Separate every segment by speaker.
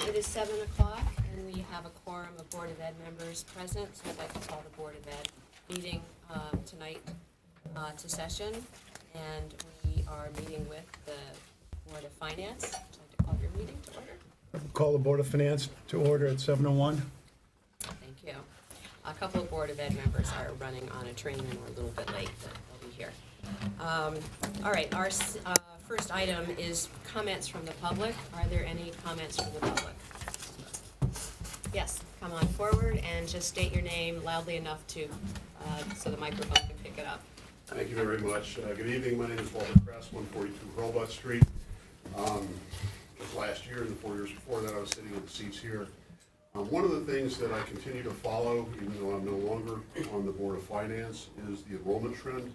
Speaker 1: It is 7 o'clock, and we have a quorum of Board of Ed members present, so I'd like to call the Board of Ed meeting tonight to session. And we are meeting with the Board of Finance. I'd like to call your meeting to order.
Speaker 2: Call the Board of Finance to order at 7:01.
Speaker 1: Thank you. A couple of Board of Ed members are running on a train and we're a little bit late, but they'll be here. All right, our first item is comments from the public. Are there any comments from the public? Yes, come on forward and just state your name loudly enough to so the microphone can pick it up.
Speaker 3: Thank you very much. Good evening. My name is Walter Kress, 142 Hurlbut Street. Just last year and the 4 years before that, I was sitting in the seats here. One of the things that I continue to follow, even though I'm no longer on the Board of Finance, is the enrollment trend.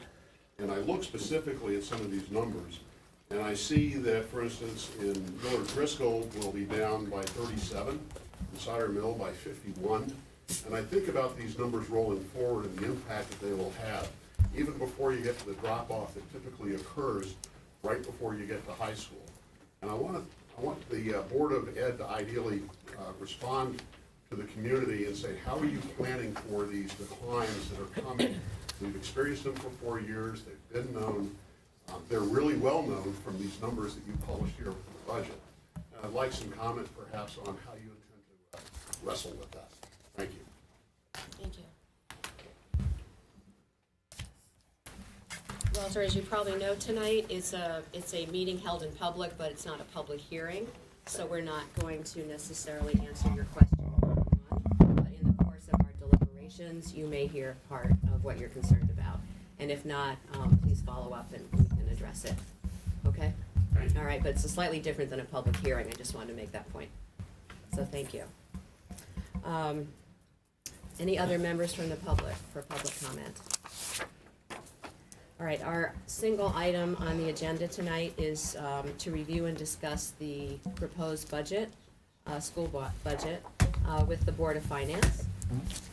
Speaker 3: And I look specifically at some of these numbers, and I see that, for instance, in Millard Driscoll will be down by 37, in Cider Mill by 51. And I think about these numbers rolling forward and the impact that they will have, even before you get to the drop-off that typically occurs right before you get to high school. And I want the Board of Ed to ideally respond to the community and say, how are you planning for these declines that are coming? We've experienced them for 4 years. They've been known. They're really well known from these numbers that you published here for the budget. And I'd like some comment perhaps on how you intend to wrestle with that. Thank you.
Speaker 1: Thank you. Walter, as you probably know, tonight it's a meeting held in public, but it's not a public hearing, so we're not going to necessarily answer your question one-on-one, but in the course of our deliberations, you may hear part of what you're concerned about. And if not, please follow up and we can address it. Okay? All right, but it's slightly different than a public hearing. I just wanted to make that point. So thank you. Any other members from the public for public comment? All right, our single item on the agenda tonight is to review and discuss the proposed budget, school budget, with the Board of Finance.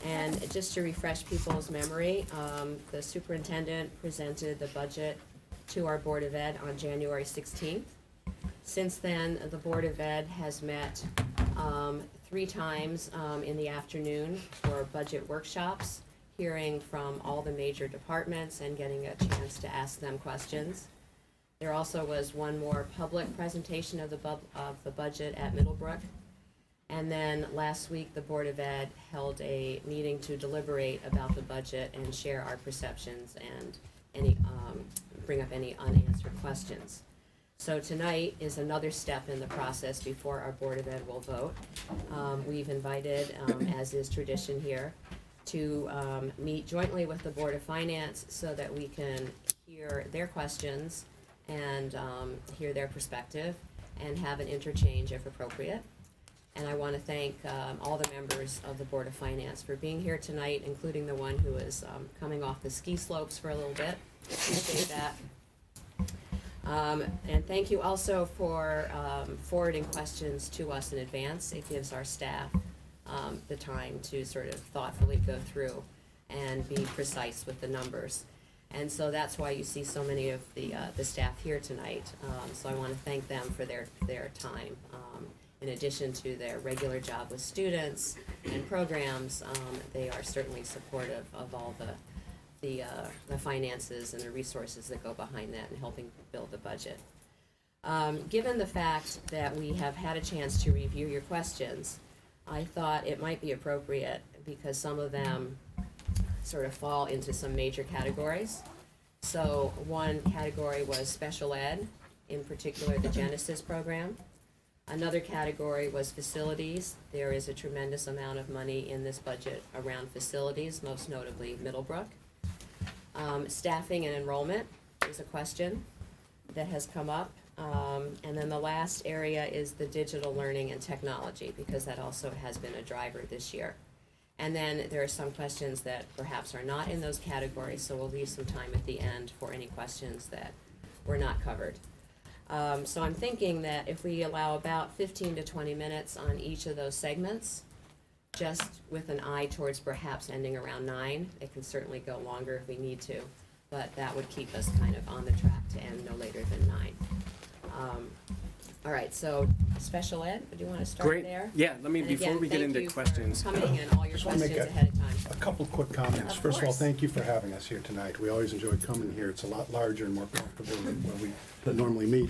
Speaker 1: And just to refresh people's memory, the superintendent presented the budget to our Board of Ed on January 16th. Since then, the Board of Ed has met 3 times in the afternoon for budget workshops, hearing from all the major departments and getting a chance to ask them questions. There also was one more public presentation of the budget at Middlebrook. And then last week, the Board of Ed held a meeting to deliberate about the budget and share our perceptions and bring up any unanswered questions. So tonight is another step in the process before our Board of Ed will vote. We've invited, as is tradition here, to meet jointly with the Board of Finance so that we can hear their questions and hear their perspective and have an interchange if appropriate. And I want to thank all the members of the Board of Finance for being here tonight, including the one who is coming off the ski slopes for a little bit. Appreciate that. And thank you also for forwarding questions to us in advance. It gives our staff the time to sort of thoughtfully go through and be precise with the numbers. And so that's why you see so many of the staff here tonight. So I want to thank them for their time. In addition to their regular job with students and programs, they are certainly supportive of all the finances and the resources that go behind that and helping build the budget. Given the fact that we have had a chance to review your questions, I thought it might be appropriate, because some of them sort of fall into some major categories. So one category was special ed, in particular the Genesis program. Another category was facilities. There is a tremendous amount of money in this budget around facilities, most notably Middlebrook. Staffing and enrollment is a question that has come up. And then the last area is the digital learning and technology, because that also has been a driver this year. And then there are some questions that perhaps are not in those categories, so we'll leave some time at the end for any questions that were not covered. So I'm thinking that if we allow about 15 to 20 minutes on each of those segments, just with an eye towards perhaps ending around 9, it can certainly go longer if we need to, but that would keep us kind of on the track to end no later than 9. All right, so special ed, do you want to start
Speaker 4: Great.
Speaker 1: there?
Speaker 4: Yeah, let me,
Speaker 1: And
Speaker 4: before
Speaker 1: again,
Speaker 4: we get
Speaker 1: thank
Speaker 4: into
Speaker 1: you for
Speaker 4: questions.
Speaker 1: coming and all your
Speaker 2: Just wanna make
Speaker 1: questions
Speaker 2: a-
Speaker 1: ahead of time.
Speaker 2: A couple of quick comments.
Speaker 1: Of
Speaker 2: First of all,
Speaker 1: course.
Speaker 2: thank you for having us here tonight. We always enjoy coming here. It's a lot larger and more comfortable than where we normally meet.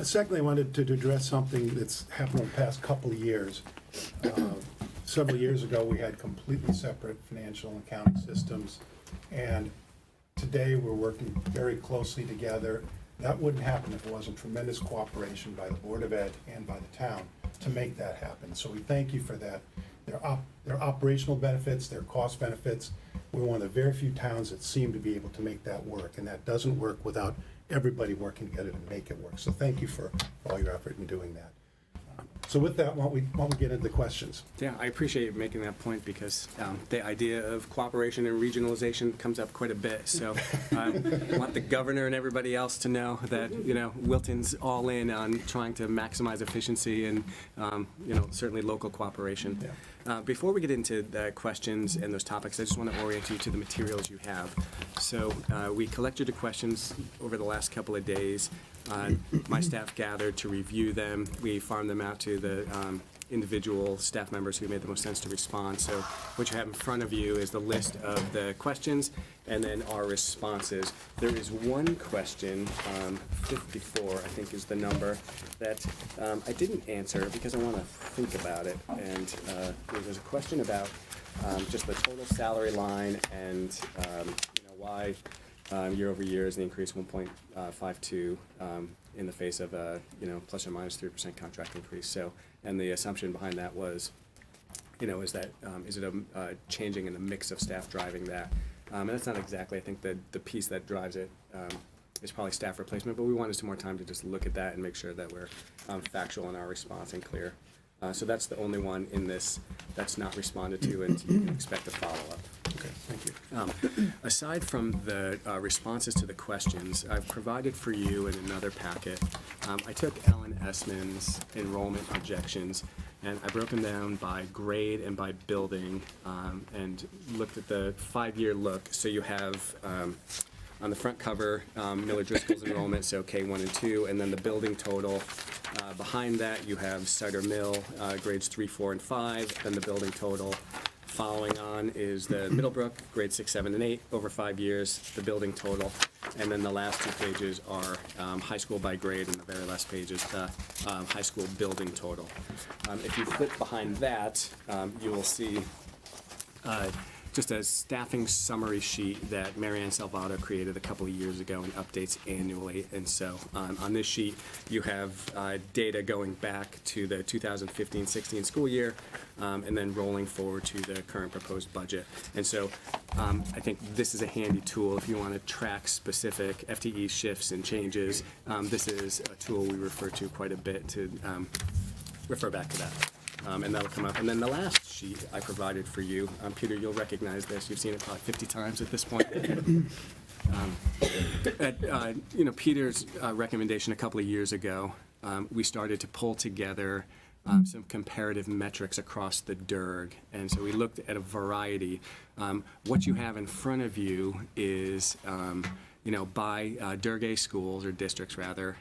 Speaker 2: Secondly, I wanted to address something that's happened over the past couple of years. Several years ago, we had completely separate financial and accounting systems, and today we're working very closely together. That wouldn't happen if it wasn't tremendous cooperation by the Board of Ed and by the town to make that happen. So we thank you for that. There are operational benefits, there are cost benefits. We're one of the very few towns that seem to be able to make that work, and that doesn't work without everybody working together to make it work. So thank you for all your effort in doing that. So with that, why don't we get into the questions?
Speaker 4: Yeah, I appreciate you making that point because the idea of cooperation and regionalization comes up quite a bit. So I want the governor and everybody else to know that, Wilton's all in on trying to maximize efficiency and, certainly local cooperation.
Speaker 2: Yeah.
Speaker 4: Before we get into the questions and those topics, I just want to orient you to the materials you have. So we collected the questions over the last couple of days. My staff gathered to review them. We farmed them out to the individual staff members who made the most sense to respond. So what you have in front of you is the list of the questions and then our responses. There is one question, 54 I think is the number, that I didn't answer because I want to think about it. And there was a question about just the total salary line and why year over year is the increase 1.52 in the face of a plus or minus 3% contract increase. So, and the assumption behind that was, is that is it a changing in the mix of staff driving that? And that's not exactly. I think the piece that drives it is probably staff replacement. But we wanted some more time to just look at that and make sure that we're factual in our response and clear. So that's the only one in this that's not responded to, and you can expect a follow-up.
Speaker 2: Okay, thank you.
Speaker 4: Aside from the responses to the questions, I've provided for you in another packet. I took Ellen Essman's enrollment projections, and I broke them down by grade and by building, and looked at the 5-year look. So you have on the front cover, Miller Driscoll's enrollment, so K1 and 2, and then the building total. Behind that, you have Cider Mill, grades 3, 4, and 5, then the building total. Following on is the Middlebrook, grades 6, 7, and 8, over 5 years, the building total. And then the last 2 pages are high school by grade, and the very last page is the high school building total. If you flip behind that, you will see just a staffing summary sheet that Marianne Salvato created a couple of years ago and updates annually. And so on this sheet, you have data going back to the 2015-16 school year and then rolling forward to the current proposed budget. And so I think this is a handy tool if you want to track specific FTE shifts and changes. This is a tool we refer to quite a bit to refer back to that. And that'll come up. And then the last sheet I provided for you, Peter, you'll recognize this. You've seen it probably 50 times at this point. Peter's recommendation a couple of years ago, we started to pull together some comparative metrics across the DIRG. And so we looked at a variety. What you have in front of you is, by DIRG A schools, or districts rather,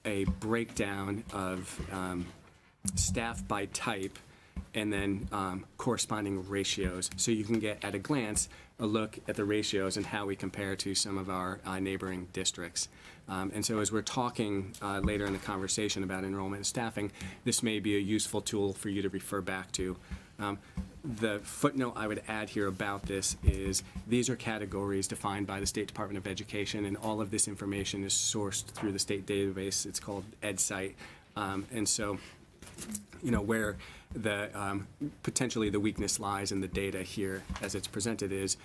Speaker 4: a breakdown of staff by type, and then corresponding ratios. So you can get, at a glance, a look at the ratios and how we compare to some of our neighboring districts. And so as we're talking later in the conversation about enrollment and staffing, this may be a useful tool for you to refer back to. The footnote I would add here about this is these are categories defined by the State Department of Education, and all of this information is sourced through the state database. It's called EdSite. And so where the potentially the weakness lies in the data here as it's presented is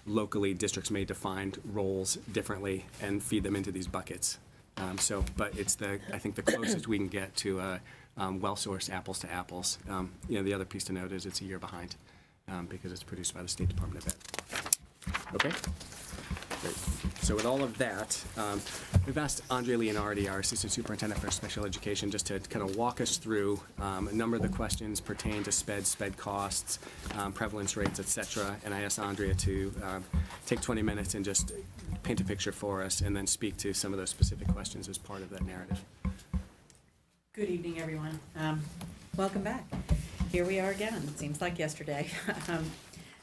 Speaker 4: locally districts may define roles differently and feed them into these buckets. But it's I think the closest we can get to well-sourced apples to apples. The other piece to note is it's a year behind because it's produced by the State Department of Ed. Okay? Great. So with all of that, we've asked Andrea Leonardi, our Assistant Superintendent for Special Education, just to kind of walk us through a number of the questions pertain to sped costs, prevalence rates, et cetera. And I asked Andrea to take 20 minutes and just paint a picture for us and then speak to some of those specific questions as part of that narrative.
Speaker 5: Good evening, everyone. Welcome back. Here we are again. It seems like yesterday.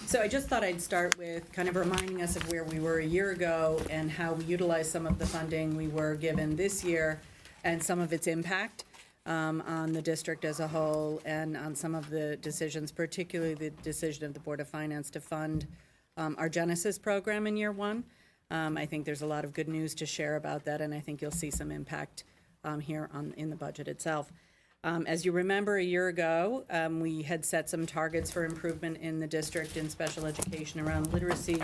Speaker 5: So I just thought I'd start with kind of reminding us of where we were a year ago and how we utilized some of the funding we were given this year and some of its impact on the district as a whole and on some of the decisions, particularly the decision of the Board of Finance to fund our Genesis program in year one. I think there's a lot of good news to share about that, and I think you'll see some impact here in the budget itself. As you remember, a year ago, we had set some targets for improvement in the district in special education around literacy,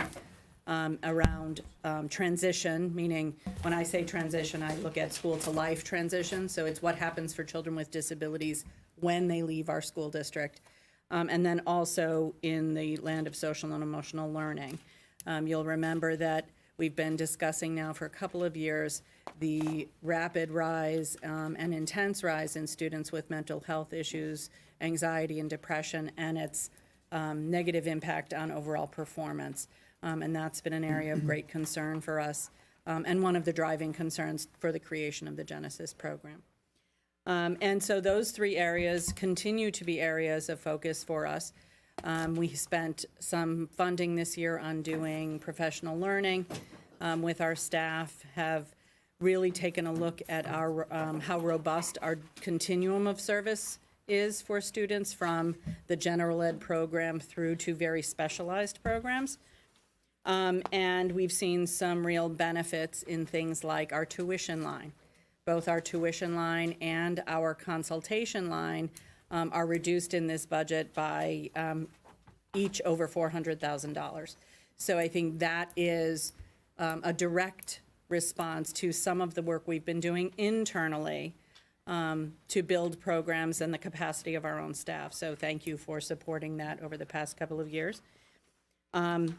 Speaker 5: around transition, meaning when I say transition, I look at school to life transition. So it's what happens for children with disabilities when they leave our school district. And then also in the land of social and emotional learning. You'll remember that we've been discussing now for a couple of years the rapid rise and intense rise in students with mental health issues, anxiety and depression, and its negative impact on overall performance. And that's been an area of great concern for us and one of the driving concerns for the creation of the Genesis program. And so those three areas continue to be areas of focus for us. We spent some funding this year on doing professional learning with our staff, have really taken a look at our how robust our continuum of service is for students from the general ed program through to very specialized programs. And we've seen some real benefits in things like our tuition line. Both our tuition line and our consultation line are reduced in this budget by each over $400,000. So I think that is a direct response to some of the work we've been doing internally to build programs and the capacity of our own staff. So thank you for supporting that over the past couple of years.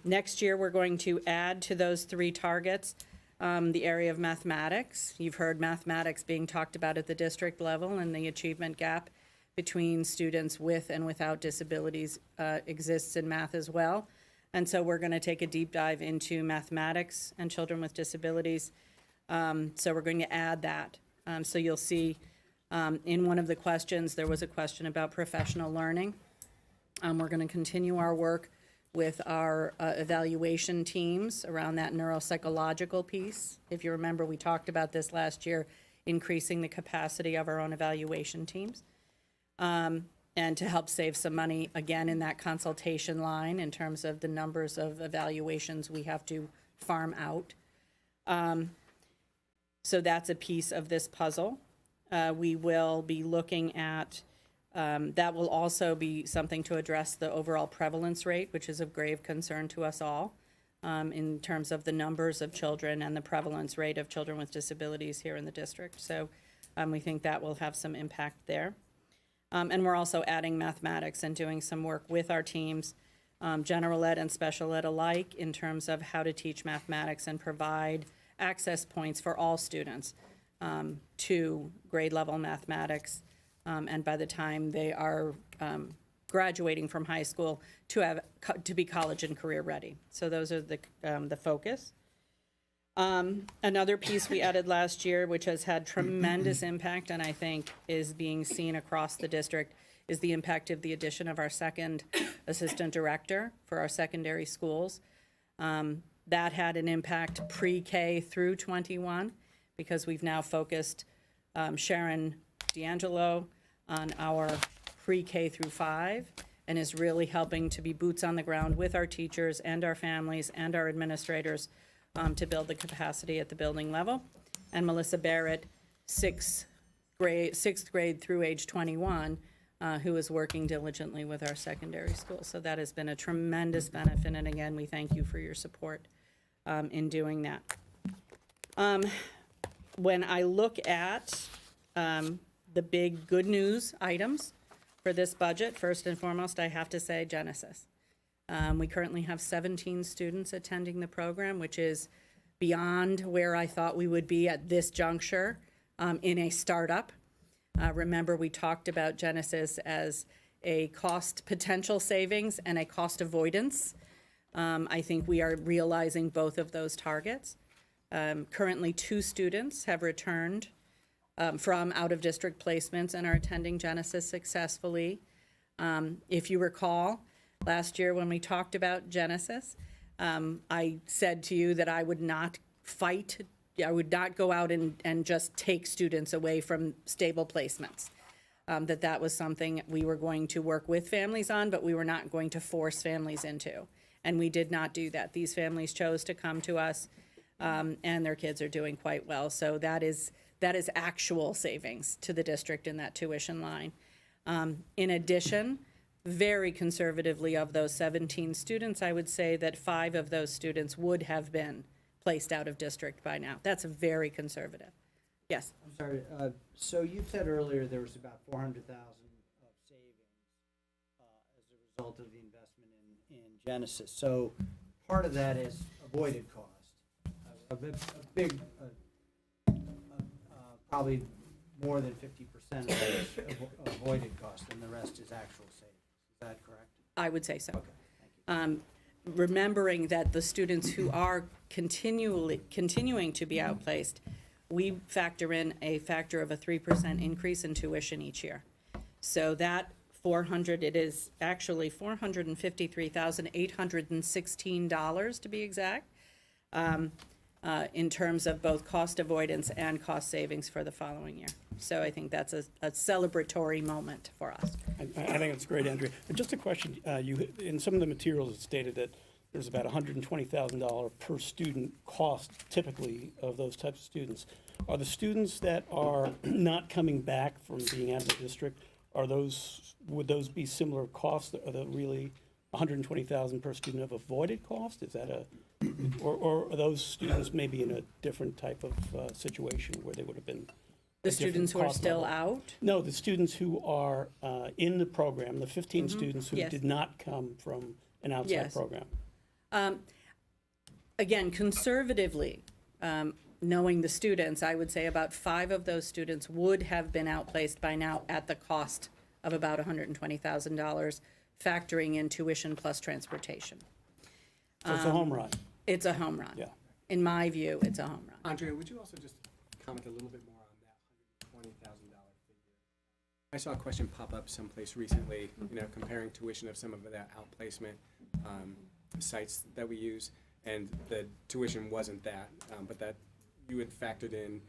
Speaker 5: Next year, we're going to add to those three targets the area of mathematics. You've heard mathematics being talked about at the district level, and the achievement gap between students with and without disabilities exists in math as well. And so we're going to take a deep dive into mathematics and children with disabilities. So we're going to add that. So you'll see in one of the questions, there was a question about professional learning. We're going to continue our work with our evaluation teams around that neuropsychological piece. If you remember, we talked about this last year, increasing the capacity of our own evaluation teams. And to help save some money, again, in that consultation line in terms of the numbers of evaluations we have to farm out. So that's a piece of this puzzle. We will be looking at, that will also be something to address the overall prevalence rate, which is of grave concern to us all in terms of the numbers of children and the prevalence rate of children with disabilities here in the district. So we think that will have some impact there. And we're also adding mathematics and doing some work with our teams, general ed and special ed alike, in terms of how to teach mathematics and provide access points for all students to grade level mathematics. And by the time they are graduating from high school, to be college and career ready. So those are the focus. Another piece we added last year, which has had tremendous impact and I think is being seen across the district, is the impact of the addition of our second assistant director for our secondary schools. That had an impact pre-K through 21 because we've now focused Sharon D'Angelo on our pre-K through 5 and is really helping to be boots on the ground with our teachers and our families and our administrators to build the capacity at the building level. And Melissa Barrett, sixth grade through age 21, who is working diligently with our secondary schools. So that has been a tremendous benefit, and again, we thank you for your support in doing that. When I look at the big good news items for this budget, first and foremost, I have to say Genesis. We currently have 17 students attending the program, which is beyond where I thought we would be at this juncture in a startup. Remember, we talked about Genesis as a cost potential savings and a cost avoidance. I think we are realizing both of those targets. Currently, 2 students have returned from out-of-district placements and are attending Genesis successfully. If you recall, last year when we talked about Genesis, I said to you that I would not I would not go out and just take students away from stable placements. That was something we were going to work with families on, but we were not going to force families into. And we did not do that. These families chose to come to us, and their kids are doing quite well. So that is actual savings to the district in that tuition line. In addition, very conservatively, of those 17 students, I would say that 5 of those students would have been placed out of district by now. That's very conservative. Yes.
Speaker 6: I'm sorry, so you said earlier there was about 400,000 of savings as a result of the investment in Genesis. So part of that is avoided cost. Probably more than 50% of that is avoided cost, and the rest is actual savings. Is that correct?
Speaker 5: I would say so.
Speaker 6: Okay, thank you.
Speaker 5: Remembering that the students who are continuing to be outplaced, we factor in a factor of a 3% increase in tuition each year. So that it is actually $453,816 to be exact, in terms of both cost avoidance and cost savings for the following year. So I think that's a celebratory moment for us.
Speaker 7: I think it's great, Andrea. Just a question, in some of the materials it stated that there's about $120,000 per student cost typically of those types of students. Are the students that are not coming back from being out of the district, would those be similar costs? Are they really $120,000 per student of avoided cost? Is that or are those students maybe in a different type of situation where they would have been?
Speaker 5: The students who are still out?
Speaker 7: No, the students who are in the program, the 15 students who
Speaker 5: Yes.
Speaker 7: did not come from an outside
Speaker 5: Yes.
Speaker 7: program.
Speaker 5: Again, conservatively, knowing the students, I would say about 5 of those students would have been outplaced by now at the cost of about $120,000, factoring in tuition plus transportation.
Speaker 7: So it's a home run.
Speaker 5: It's a home run.
Speaker 7: Yeah.
Speaker 5: In my view, it's a home run.
Speaker 4: Andrea, would you also just comment a little bit more on that $120,000 figure? I saw a question pop up someplace recently, comparing tuition of some of the outplacement sites that we use, and the tuition wasn't that, but that you had factored in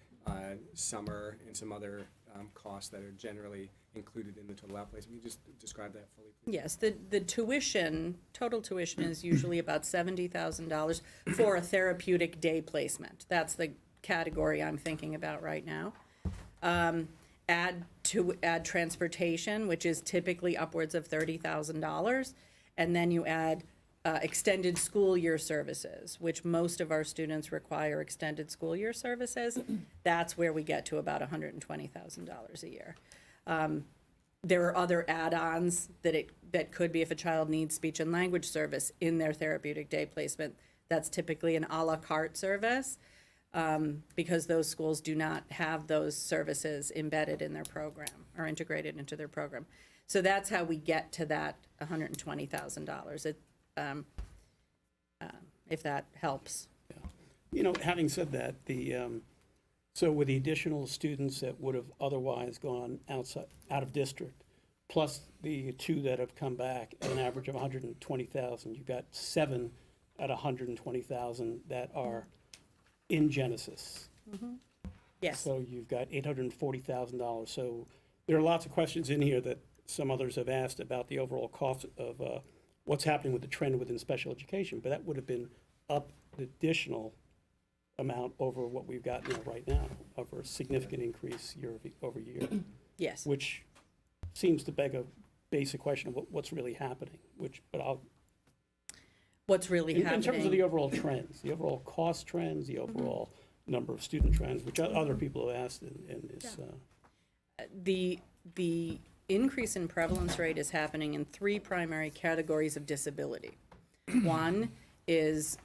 Speaker 4: summer and some other costs that are generally included in the total outplacement. Can you just describe that fully, please?
Speaker 5: Yes, the total tuition is usually about $70,000 for a therapeutic day placement. That's the category I'm thinking about right now. Add transportation, which is typically upwards of $30,000, and then you add extended school year services, which most of our students require extended school year services. That's where we get to about $120,000 a year. There are other add-ons that could be if a child needs speech and language service in their therapeutic day placement. That's typically an a la carte service, because those schools do not have those services embedded in their program or integrated into their program. So that's how we get to that $120,000. If that helps.
Speaker 7: Having said that, so with the additional students that would have otherwise gone out of district, plus the 2 that have come back at an average of 120,000, you've got 7 at 120,000 that are in Genesis.
Speaker 5: Yes.
Speaker 7: So you've got $840,000. So there are lots of questions in here that some others have asked about the overall cost of what's happening with the trend within special education, but that would have been up an additional amount over what we've got right now, over a significant increase year over year,
Speaker 5: Yes.
Speaker 7: which seems to beg a basic question of what's really happening,
Speaker 5: What's really
Speaker 7: in
Speaker 5: happening?
Speaker 7: terms of the overall trends, the overall cost trends, the overall number of student trends, which other people have asked in this.
Speaker 5: The increase in prevalence rate is happening in 3 primary categories of disability. One is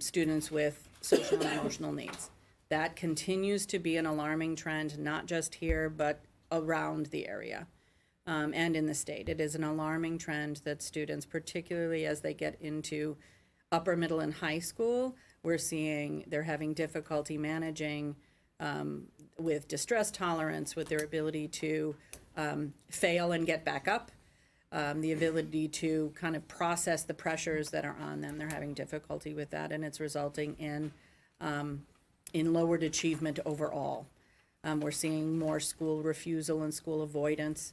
Speaker 5: students with social and emotional needs. That continues to be an alarming trend, not just here, but around the area and in the state. It is an alarming trend that students, particularly as they get into upper middle and high school, we're seeing they're having difficulty managing with distress tolerance, with their ability to fail and get back up, the ability to kind of process the pressures that are on them. They're having difficulty with that, and it's resulting in lowered achievement overall. We're seeing more school refusal and school avoidance,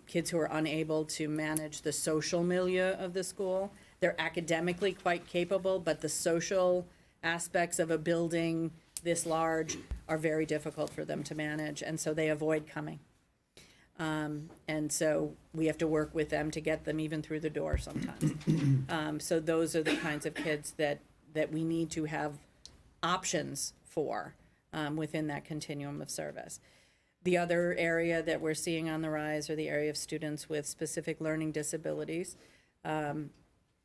Speaker 5: kids who are unable to manage the social milieu of the school. They're academically quite capable, but the social aspects of a building this large are very difficult for them to manage, and so they avoid coming. And so we have to work with them to get them even through the door sometimes. So those are the kinds of kids that we need to have options for within that continuum of service. The other area that we're seeing on the rise are the area of students with specific learning disabilities,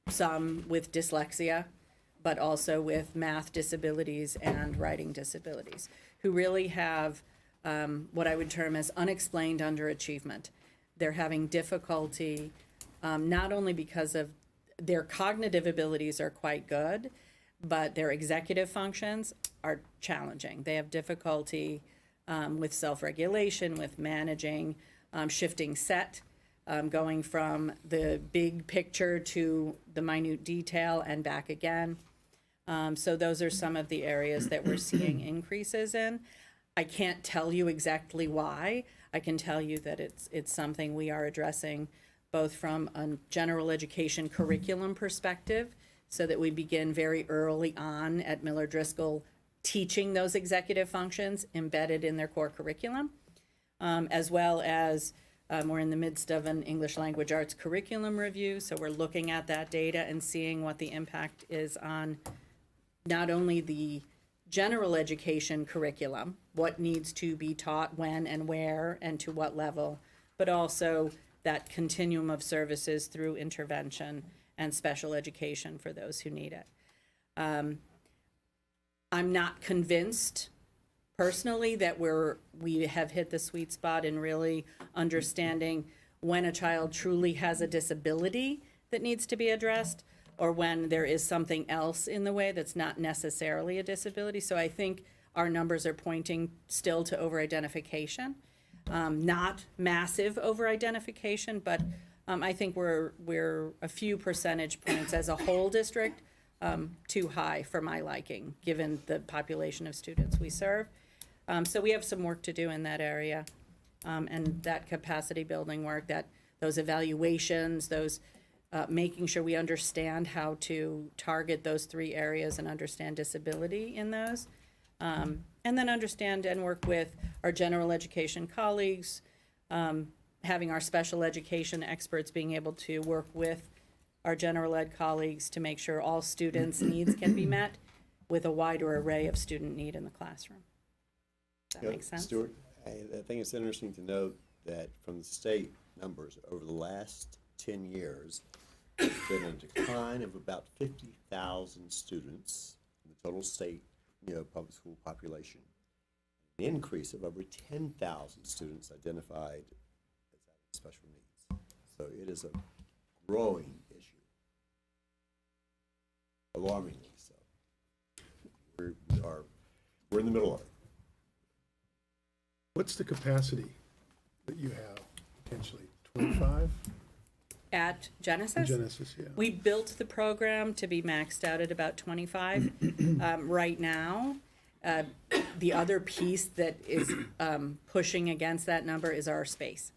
Speaker 5: some with dyslexia, but also with math disabilities and writing disabilities, who really have what I would term as unexplained underachievement. They're having difficulty not only because of their cognitive abilities are quite good, but their executive functions are challenging. They have difficulty with self-regulation, with managing shifting set, going from the big picture to the minute detail and back again. So those are some of the areas that we're seeing increases in. I can't tell you exactly why. I can tell you that it's something we are addressing both from a general education curriculum perspective, so that we begin very early on at Miller Driscoll teaching those executive functions embedded in their core curriculum, as well as we're in the midst of an English language arts curriculum review, so we're looking at that data and seeing what the impact is on not only the general education curriculum, what needs to be taught when and where and to what level, but also that continuum of services through intervention and special education for those who need it. I'm not convinced personally that we have hit the sweet spot in really understanding when a child truly has a disability that needs to be addressed, or when there is something else in the way that's not necessarily a disability. So I think our numbers are pointing still to over-identification, not massive over-identification, but I think we're a few percentage points as a whole district too high for my liking, given the population of students we serve. So we have some work to do in that area, and that capacity building work, those evaluations, those making sure we understand how to target those three areas and understand disability in those, and then understand and work with our general education colleagues, having our special education experts being able to work with our general ed colleagues to make sure all students' needs can be met with a wider array of student need in the classroom. Does that make sense?
Speaker 8: Stuart, I think it's interesting to note that from the state numbers, over the last 10 years, there's been a decline of about 50,000 students in the total state, public school population. An increase of over 10,000 students identified as having special needs. So it is a growing issue, alarmingly so. We're in the middle of it.
Speaker 2: What's the capacity that you have potentially? 25?
Speaker 5: At Genesis?
Speaker 2: Genesis, yeah.
Speaker 5: We built the program to be maxed out at about 25 right now. The other piece that is pushing against that number is our space.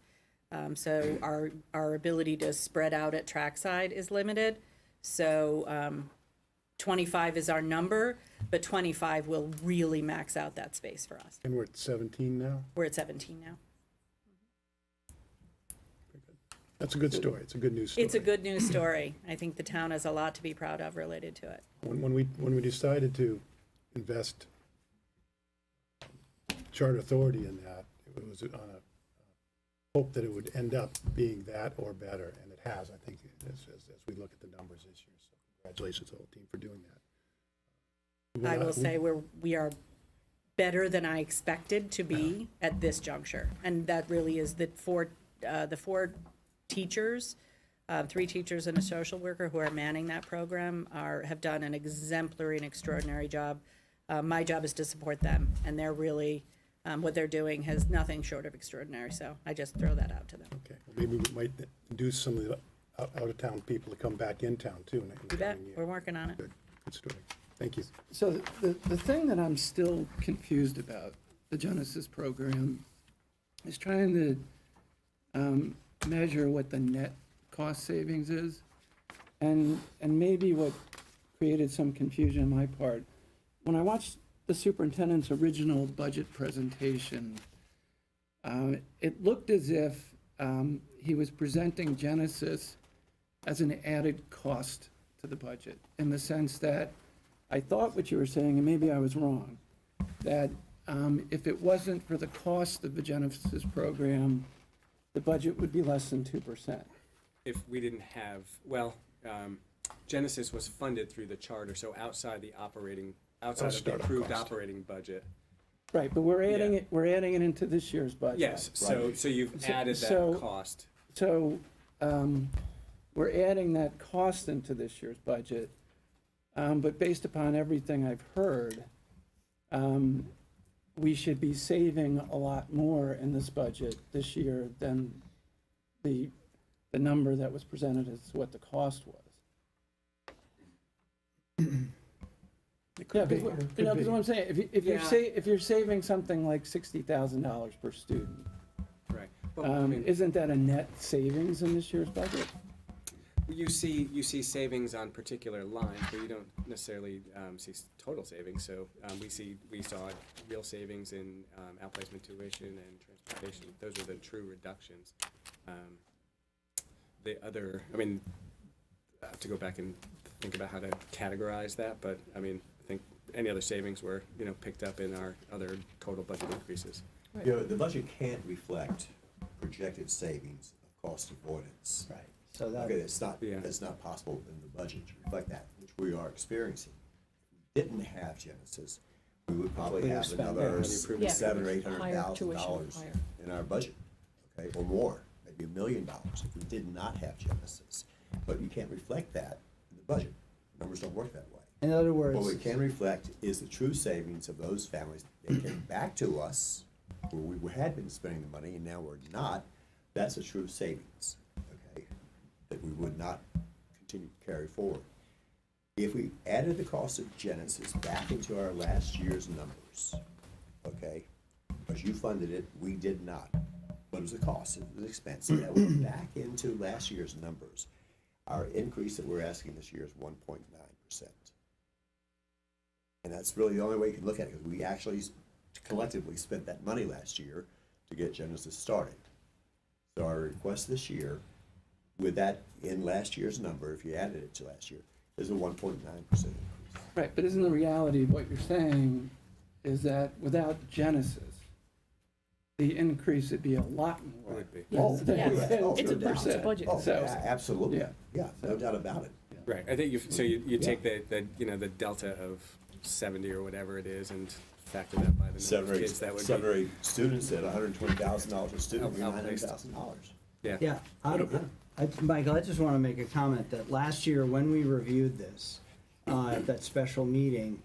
Speaker 5: So our ability to spread out at trackside is limited. So 25 is our number, but 25 will really max out that space for us.
Speaker 2: And we're at 17 now?
Speaker 5: We're at 17 now.
Speaker 2: That's a good story. It's a good news story.
Speaker 5: It's a good news story. I think the town has a lot to be proud of related to it.
Speaker 2: When we decided to invest charter authority in that, it was on a hope that it would end up being that or better, and it has, I think, as we look at the numbers this year. So congratulations to the whole team for doing that.
Speaker 5: I will say we are better than I expected to be at this juncture, and that really is the four teachers, 3 teachers and a social worker who are manning that program have done an exemplary and extraordinary job my job is to support them, and they're really, what they're doing has nothing short of extraordinary, so I just throw that out to them.
Speaker 2: Okay, well, maybe we might induce some of the out-of-town people to come back in town too in the
Speaker 5: You bet,
Speaker 2: coming year.
Speaker 5: we're working on it.
Speaker 2: Good story. Thank you.
Speaker 9: So the thing that I'm still confused about, the Genesis program, is trying to measure what the net cost savings is. And maybe what created some confusion on my part, when I watched the superintendent's original budget presentation, it looked as if he was presenting Genesis as an added cost to the budget, in the sense that I thought what you were saying, and maybe I was wrong, that if it wasn't for the cost of the Genesis program, the budget would be less than 2%.
Speaker 4: If we didn't have, well, Genesis was funded through the charter, so outside the approved
Speaker 2: startup cost.
Speaker 4: operating budget.
Speaker 9: Right, but we're adding it into this year's budget.
Speaker 4: Yes, so you've added
Speaker 9: So-
Speaker 4: that cost.
Speaker 9: So, we're adding that cost into this year's budget, but based upon everything I've heard, we should be saving a lot more in this budget this year than the number that was presented as what the cost was. Yeah, because what I'm saying, if you're saving something like $60,000 per student,
Speaker 4: Right. Well, I mean,
Speaker 9: isn't that a net savings in this year's budget?
Speaker 4: you see savings on particular lines, but you don't necessarily see total savings. So we saw real savings in outplacement tuition and transportation. Those are the true reductions. The other, I mean, I have to go back and think about how to categorize that, but I mean, I think any other savings were, picked up in our other total budget increases.
Speaker 8: The budget can't reflect projected savings of cost avoidance.
Speaker 6: Right, so that,
Speaker 8: Okay, it's not,
Speaker 4: Yeah.
Speaker 8: it's not possible in the budget to reflect that, which we are experiencing. If we didn't have Genesis, we would probably
Speaker 6: We'd
Speaker 8: have
Speaker 6: have spent
Speaker 8: another
Speaker 6: more.
Speaker 4: Yeah.
Speaker 8: $700,000 or $800,000
Speaker 10: tuition, higher.
Speaker 8: in our budget, okay, or more, maybe $1 million if we did not have Genesis. But you can't reflect that in the budget. Numbers don't work that way.
Speaker 6: in other
Speaker 8: What
Speaker 6: words,
Speaker 8: we can reflect is the true savings of those families. They came back to us, where we had been spending the money and now we're not. That's a true savings, okay, that we would not continue to carry forward. If we added the cost of Genesis back into our last year's numbers, okay, because you funded it, we did not. But it was a cost, it was an expense, that went back into last year's numbers. Our increase that we're asking this year is 1.9%. And that's really the only way you can look at it, because we actually collectively spent that money last year to get Genesis started. So our request this year, with that in last year's number, if you added it to last year, is a 1.9% increase.
Speaker 9: Right, but isn't the reality of what you're saying is that without Genesis, the increase would be a lot more?
Speaker 4: Would be.
Speaker 8: Oh,
Speaker 9: than
Speaker 8: yeah. Oh,
Speaker 10: It's a
Speaker 8: no doubt.
Speaker 10: balanced budget.
Speaker 8: Oh,
Speaker 9: So-
Speaker 8: yeah, absolutely,
Speaker 9: Yeah.
Speaker 8: yeah, no doubt about it.
Speaker 4: Right. I think you take the delta of 70 or whatever it is and factor that by the number of kids that would
Speaker 8: Seven or
Speaker 4: be.
Speaker 8: eight students at $120,000 a student, would be
Speaker 4: Outplaced.
Speaker 8: $900,000.
Speaker 4: Yeah.
Speaker 6: yeah, Michael, I just want to make a comment that last year when we reviewed this, at that special meeting,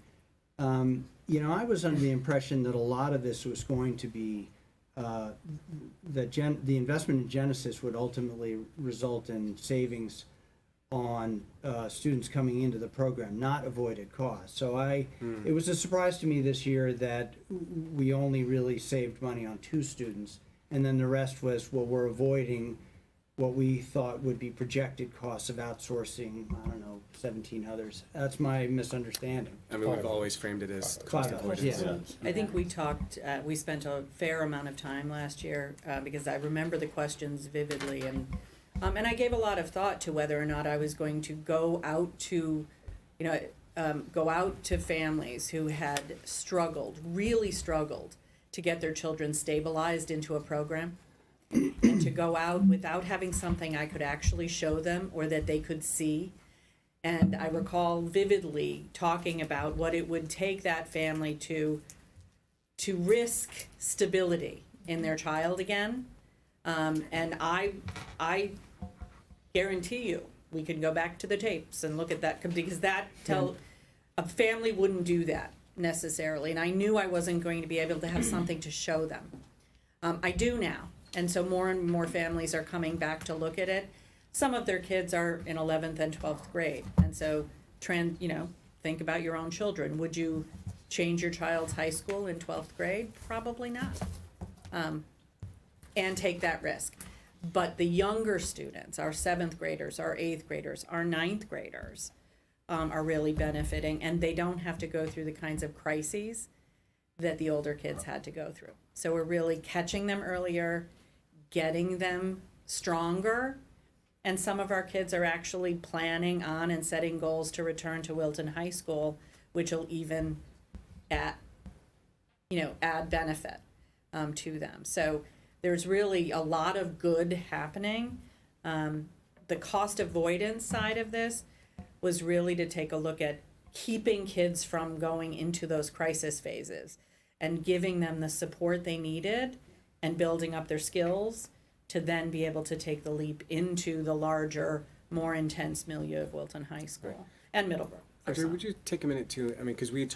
Speaker 6: I was under the impression that a lot of this was going to be, the investment in Genesis would ultimately result in savings on students coming into the program, not avoided costs. So it was a surprise to me this year that we only really saved money on 2 students, and then the rest was, well, we're avoiding what we thought would be projected costs of outsourcing, 17 others. That's my misunderstanding.
Speaker 4: I mean, we've always framed it as cost
Speaker 6: Five,
Speaker 4: avoidance.
Speaker 6: yeah.
Speaker 5: I think we talked, we spent a fair amount of time last year, because I remember the questions vividly, and I gave a lot of thought to whether or not I was going to go out to, go out to families who had really struggled to get their children stabilized into a program, and to go out without having something I could actually show them or that they could see. And I recall vividly talking about what it would take that family to risk stability in their child again. And I guarantee you, we can go back to the tapes and look at that, because a family wouldn't do that. necessarily, and I knew I wasn't going to be able to have something to show them. I do now, and so more and more families are coming back to look at it. Some of their kids are in 11th and 12th grade, and so think about your own children. Would you change your child's high school in 12th grade? Probably not. And take that risk. But the younger students, our 7th graders, our 8th graders, our 9th graders, are really benefiting, and they don't have to go through the kinds of crises that the older kids had to go through. So we're really catching them earlier, getting them stronger, and some of our kids are actually planning on and setting goals to return to Wilton High School, which will even add benefit to them. So there's really a lot of good happening. The cost avoidance side of this was really to take a look at keeping kids from going into those crisis phases and giving them the support they needed and building up their skills to then be able to take the leap into the larger, more intense milieu of Wilton High School and Middleborough.
Speaker 4: Audrey, would you take a minute to, because we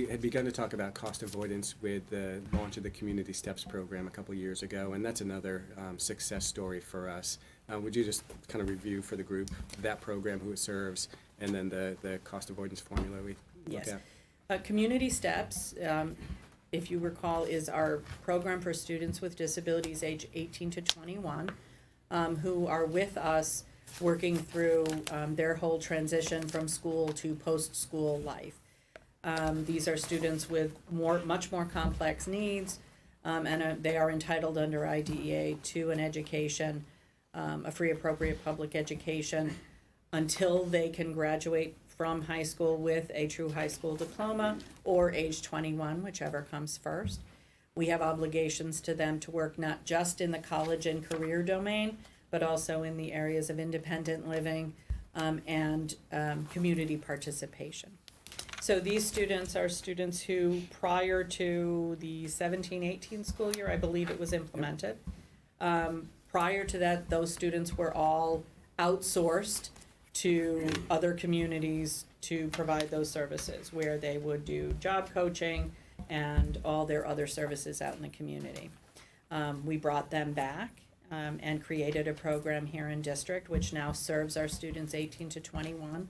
Speaker 4: had begun to talk about cost avoidance with the launch of the Community Steps program a couple of years ago, and that's another success story for us. Would you just kind of review for the group that program, who it serves, and then the cost avoidance formula we look at?
Speaker 5: Community Steps, if you recall, is our program for students with disabilities age 18 to 21 who are with us working through their whole transition from school to post-school life. These are students with much more complex needs, and they are entitled under IDEA to an education, a free appropriate public education, until they can graduate from high school with a true high school diploma or age 21, whichever comes first. We have obligations to them to work not just in the college and career domain, but also in the areas of independent living and community participation. So these students are students who, prior to the 17-18 school year, I believe it was implemented, prior to that, those students were all outsourced to other communities to provide those services, where they would do job coaching and all their other services out in the community. We brought them back and created a program here in district, which now serves our students 18 to 21.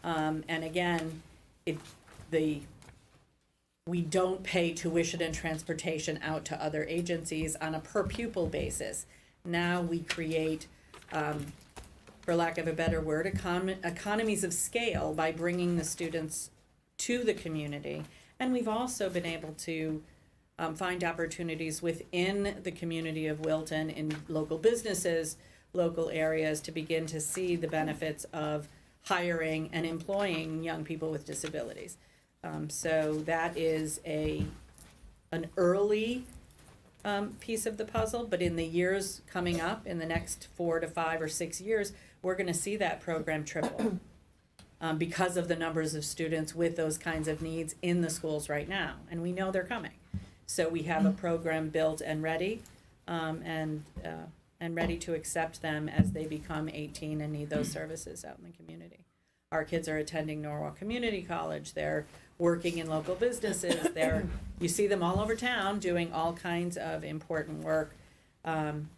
Speaker 5: And again, we don't pay tuition and transportation out to other agencies on a per pupil basis. Now we create, for lack of a better word, economies of scale by bringing the students to the community. And we've also been able to find opportunities within the community of Wilton in local businesses, local areas, to begin to see the benefits of hiring and employing young people with disabilities. So that is an early piece of the puzzle, but in the years coming up, in the next 4 to 5 or 6 years, we're going to see that program triple because of the numbers of students with those kinds of needs in the schools right now, and we know they're coming. So we have a program built and ready, and ready to accept them as they become 18 and need those services out in the community. Our kids are attending Norwalk Community College. They're working in local businesses. You see them all over town doing all kinds of important work and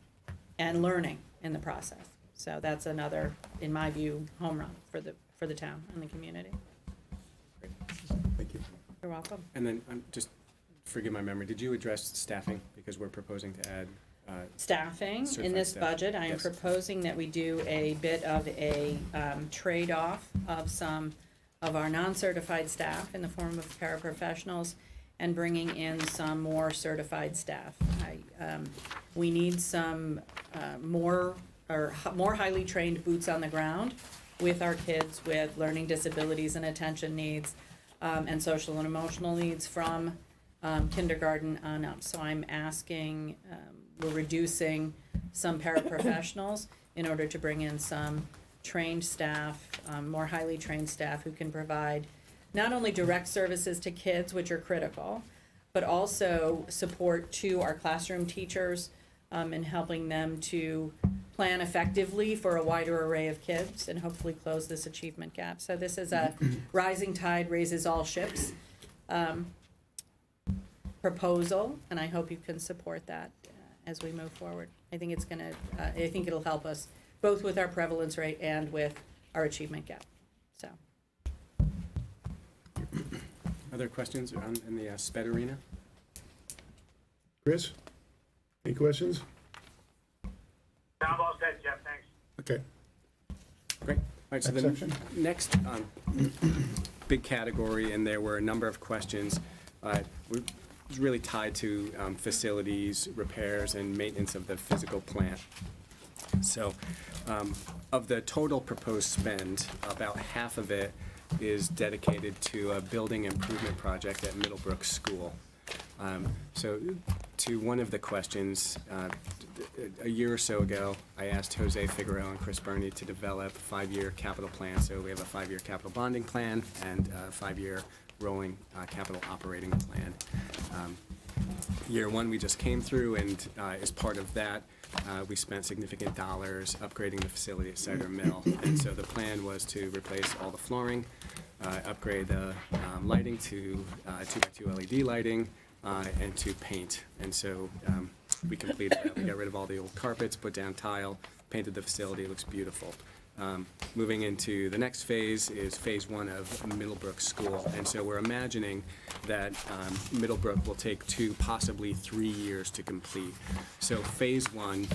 Speaker 5: learning in the process. So that's another, in my view, home run for the town and the community.
Speaker 4: Great.
Speaker 2: Thank you.
Speaker 5: You're welcome.
Speaker 4: And then just forgive my memory, did you address staffing? Because we're proposing to add
Speaker 5: Staffing, in
Speaker 4: certified
Speaker 5: this
Speaker 4: staff.
Speaker 5: budget, I am
Speaker 4: Yes.
Speaker 5: proposing that we do a bit of a trade-off of some of our non-certified staff in the form of paraprofessionals and bringing in some more certified staff. We need some more highly trained boots on the ground with our kids with learning disabilities and attention needs and social and emotional needs from kindergarten on up. So I'm asking, we're reducing some paraprofessionals in order to bring in some trained staff, more highly trained staff who can provide not only direct services to kids, which are critical, but also support to our classroom teachers in helping them to plan effectively for a wider array of kids and hopefully close this achievement gap. So this is a rising tide raises all ships proposal, and I hope you can support that as we move forward. I think it's gonna, I think it'll help us both with our prevalence rate and with our achievement gap, so.
Speaker 4: Other questions in the SPED arena?
Speaker 2: Chris, any questions?
Speaker 10: I'm all set, Jeff, thanks.
Speaker 2: Okay.
Speaker 4: Great. All right, so
Speaker 2: Next
Speaker 4: the
Speaker 2: section.
Speaker 4: next big category, and there were a number of questions, was really tied to facilities, repairs, and maintenance of the physical plant. So of the total proposed spend, about half of it is dedicated to a building improvement project at Middlebrook School. So to one of the questions, a year or so ago, I asked Jose Figueroa and Chris Burney to develop a 5-year capital plan. So we have a 5-year capital bonding plan and a 5-year rolling capital operating plan. Year one we just came through, and as part of that, we spent significant dollars upgrading the facility at Cider Mill. And so the plan was to replace all the flooring, upgrade the lighting to 2x2 LED lighting, and to paint. And so we completed that. We got rid of all the old carpets, put down tile, painted the facility. It looks beautiful. Moving into the next phase is phase 1 of Middlebrook School. And so we're imagining that Middlebrook will take 2, possibly 3 years to complete. So phase 1,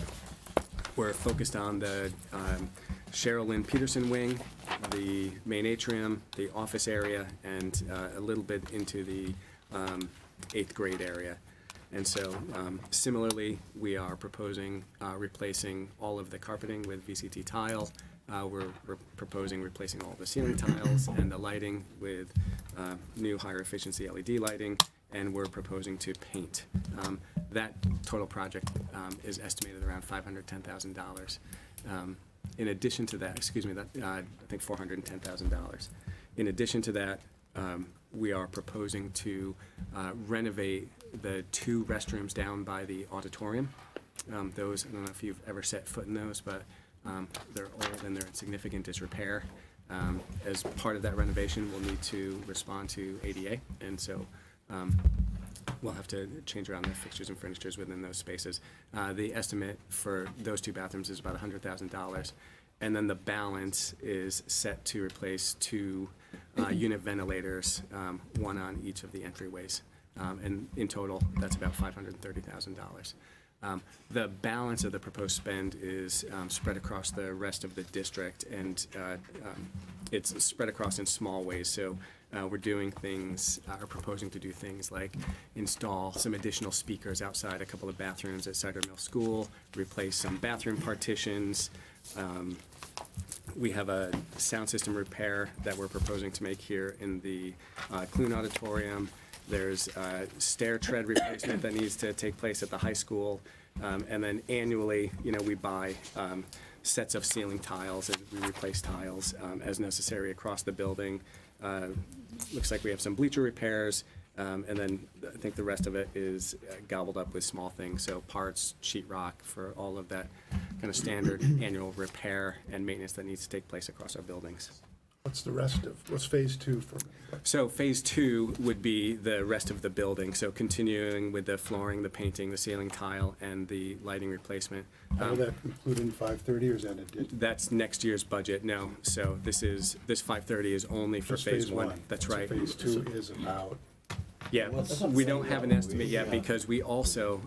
Speaker 4: we're focused on the Cheryl Lynn Peterson wing, the main atrium, the office area, and a little bit into the 8th grade area. And so similarly, we are proposing replacing all of the carpeting with VCT tile. We're proposing replacing all the ceiling tiles and the lighting with new higher efficiency LED lighting, and we're proposing to paint. That total project is estimated around $510,000. In addition to that, I think $410,000. In addition to that, we are proposing to renovate the 2 restrooms down by the auditorium. Those, I don't know if you've ever set foot in those, but they're old and they're in significant disrepair. As part of that renovation, we'll need to respond to ADA, and so we'll have to change around the fixtures and furnitures within those spaces. The estimate for those 2 bathrooms is about $100,000, and then the balance is set to replace 2 unit ventilators, 1 on each of the entryways. And in total, that's about $530,000. The balance of the proposed spend is spread across the rest of the district, and it's spread across in small ways. So we're doing things, are proposing to do things like install some additional speakers outside a couple of bathrooms at Cider Mill School, replace some bathroom partitions. We have a sound system repair that we're proposing to make here in the Clune Auditorium. There's stair tread replacement that needs to take place at the high school. And then annually, we buy sets of ceiling tiles and we replace tiles as necessary across the building. Looks like we have some bleacher repairs. And then I think the rest of it is gobbled up with small things. So parts, sheetrock for all of that kind of standard annual repair and maintenance that needs to take place across our buildings.
Speaker 2: What's phase 2 for?
Speaker 4: So phase 2 would be the rest of the building. So continuing with the flooring, the painting, the ceiling tile, and the lighting replacement.
Speaker 2: Will that include in 530, or is that a
Speaker 4: That's next year's budget. No. So this 530 is only for
Speaker 2: just
Speaker 4: phase 1. That's right.
Speaker 2: So phase 2 is about.
Speaker 4: Yeah, we don't have an estimate yet because we also,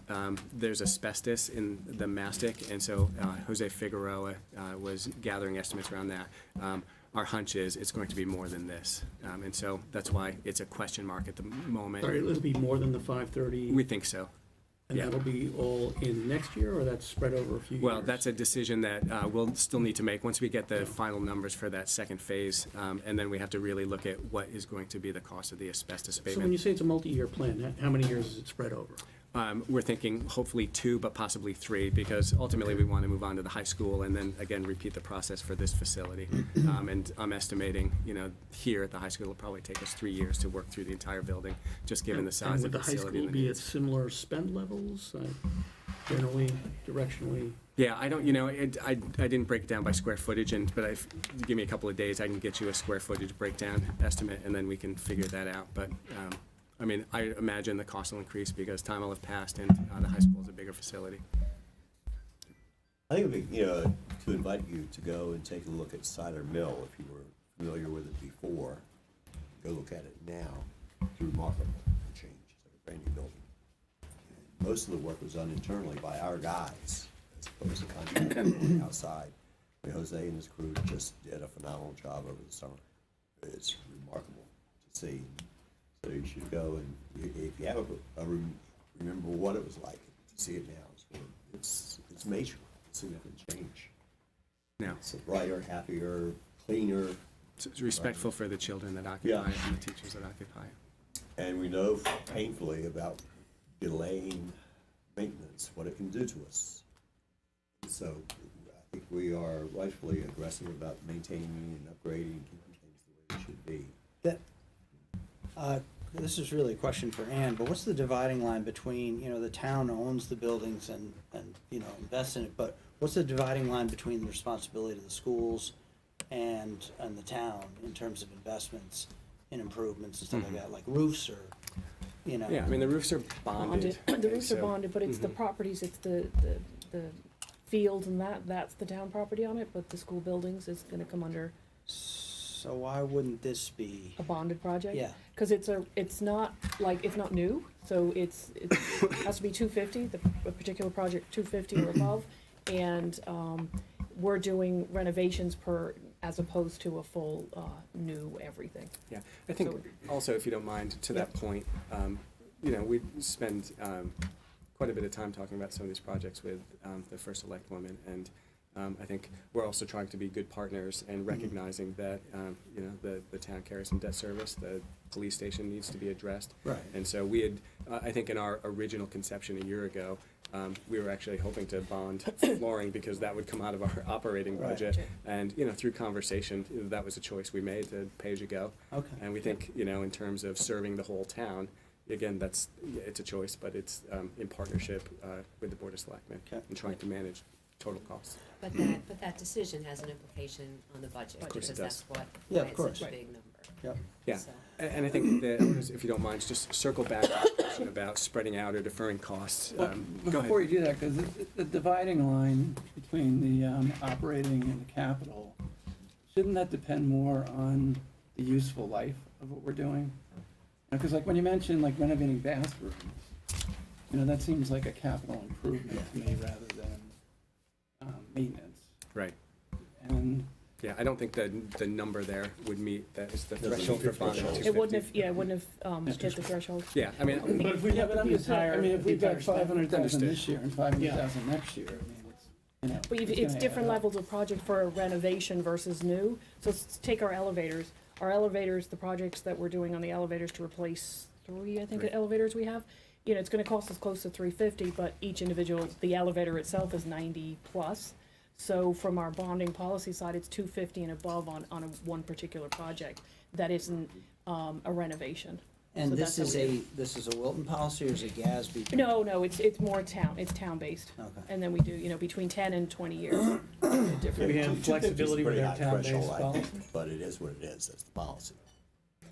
Speaker 4: there's asbestos in the mastic, and so Jose Figueroa was gathering estimates around that. Our hunch is it's going to be more than this, and so that's why it's a question mark at the moment.
Speaker 7: Sorry, it'll be more than the 530?
Speaker 4: We think so.
Speaker 7: And
Speaker 4: yeah.
Speaker 7: that'll be all in next year, or that's spread over a few years?
Speaker 4: Well, that's a decision that we'll still need to make once we get the final numbers for that second phase, and then we have to really look at what is going to be the cost of the asbestos
Speaker 7: So when
Speaker 4: abatement.
Speaker 7: you say it's a multi-year plan, how many years is it spread over?
Speaker 4: We're thinking hopefully 2, but possibly 3, because ultimately we want to move on to the high school and then again repeat the process for this facility. And I'm estimating, here at the high school, it'll probably take us 3 years to work through the entire building, just given the size of the facility.
Speaker 7: And would the high school be at similar spend levels, generally, directionally?
Speaker 4: Yeah, I don't, I didn't break it down by square footage, but give me a couple of days, I can get you a square footage breakdown estimate, and then we can figure that out. But I mean, I imagine the cost will increase because time will have passed and the high school is a bigger facility.
Speaker 8: I think it would be, you know, to invite you to go and take a look at Cider Mill, if you were familiar with it before, go look at it now. It's remarkable change. It's like a brand new building. And most of the work was done internally by our guys, as opposed to contracting outside. I mean, Jose and his crew just did a phenomenal job over the summer. It's remarkable to see. So you should go and, if you have remember what it was like, to see it now. It's major. Significant change.
Speaker 4: Now,
Speaker 8: It's a brighter, happier, cleaner,
Speaker 4: it's respectful for the children that occupy
Speaker 8: Yeah.
Speaker 4: it and the teachers that occupy it.
Speaker 8: and we know painfully about delaying maintenance, what it can do to us. So I think we are rightfully aggressive about maintaining and upgrading and keeping things the way they should be.
Speaker 6: That, this is really a question for Ann, but what's the dividing line between, you know, the town owns the buildings and, you know, invests in it, but what's the dividing line between the responsibility of the schools and the town in terms of investments in improvements and stuff like that, like roofs or, you know?
Speaker 4: Yeah, I mean, the roofs are bonded.
Speaker 11: The roofs are
Speaker 4: so-
Speaker 11: bonded, but it's the
Speaker 4: Mhm.
Speaker 11: properties, it's the fields and that's the town property on it, but the school buildings is gonna come under
Speaker 6: So why wouldn't this be,
Speaker 11: a bonded project.
Speaker 6: yeah,
Speaker 11: Cause it's not new, so it has to be 250, a particular project 250 or above. And, we're doing renovations as opposed to a full, new everything.
Speaker 4: Yeah, I think
Speaker 11: So-
Speaker 4: also, if you don't mind, to that point, you know, we spend quite a bit of time talking about some of these projects with the first elect woman, and I think we're also trying to be good partners and recognizing that, you know, the town carries some debt service, the police station needs to be addressed.
Speaker 6: right.
Speaker 4: And so we had, I think in our original conception a year ago, we were actually hoping to bond flooring because that would come out of our operating
Speaker 6: Right.
Speaker 4: budget. And, you know, through conversation, that was a choice we made, to pay as you go.
Speaker 6: Okay.
Speaker 4: And we think, you know, in terms of serving the whole town, again, it's a choice, but it's in partnership with the Board of Selectmen
Speaker 6: Okay.
Speaker 4: and trying to manage total costs.
Speaker 1: But that decision has an implication on the budget,
Speaker 4: Of course it
Speaker 1: because that's
Speaker 4: does.
Speaker 6: Yeah,
Speaker 1: why
Speaker 6: of
Speaker 1: it's
Speaker 6: course.
Speaker 1: such a big number.
Speaker 6: Yep.
Speaker 4: Yeah.
Speaker 1: So-
Speaker 4: And I think that, if you don't mind, just circle back to the question about spreading out or deferring costs.
Speaker 9: Well,
Speaker 4: Go
Speaker 9: before
Speaker 4: ahead.
Speaker 9: you do that, because the dividing line between the operating and the capital, shouldn't that depend more on the useful life of what we're doing? Because like when you mention like renovating bathrooms, you know, that seems like a capital improvement to me rather than maintenance.
Speaker 4: Right.
Speaker 9: And
Speaker 4: Yeah, I don't think the number there would meet, that is the
Speaker 8: Doesn't
Speaker 4: threshold
Speaker 8: meet
Speaker 4: for
Speaker 8: the
Speaker 4: bonding.
Speaker 8: threshold.
Speaker 11: It wouldn't have, hit the threshold.
Speaker 4: Yeah, I mean,
Speaker 7: But if we
Speaker 9: yeah,
Speaker 7: look
Speaker 9: but
Speaker 7: at
Speaker 9: I'm
Speaker 7: the
Speaker 9: just saying, I
Speaker 7: entire,
Speaker 9: mean, if
Speaker 7: the
Speaker 9: we've got
Speaker 7: entire staff,
Speaker 9: 500,000
Speaker 4: Understood.
Speaker 9: this year and 500,000 next year, I mean, it's, you know.
Speaker 11: But
Speaker 9: it's
Speaker 11: it's
Speaker 9: gonna
Speaker 11: different
Speaker 9: add up.
Speaker 11: levels of project for a renovation versus new. So take our elevators. Our elevators, the projects that we're doing on the elevators to replace 3, I think,
Speaker 4: Three.
Speaker 11: elevators we have, you know, it's gonna cost us close to $350, but each individual, the elevator itself is 90 plus. So from our bonding policy side, it's $250 and above on one particular project. That isn't, a renovation.
Speaker 6: And
Speaker 11: So
Speaker 6: this
Speaker 11: that's how
Speaker 6: is this is a Wilton policy or is it GASB?
Speaker 11: No, it's more it's town-based.
Speaker 6: Okay.
Speaker 11: And then we do, you know, between 10 and 20 years.
Speaker 7: we have flexibility with our town-based policy.
Speaker 8: But it is what it is, that's the policy.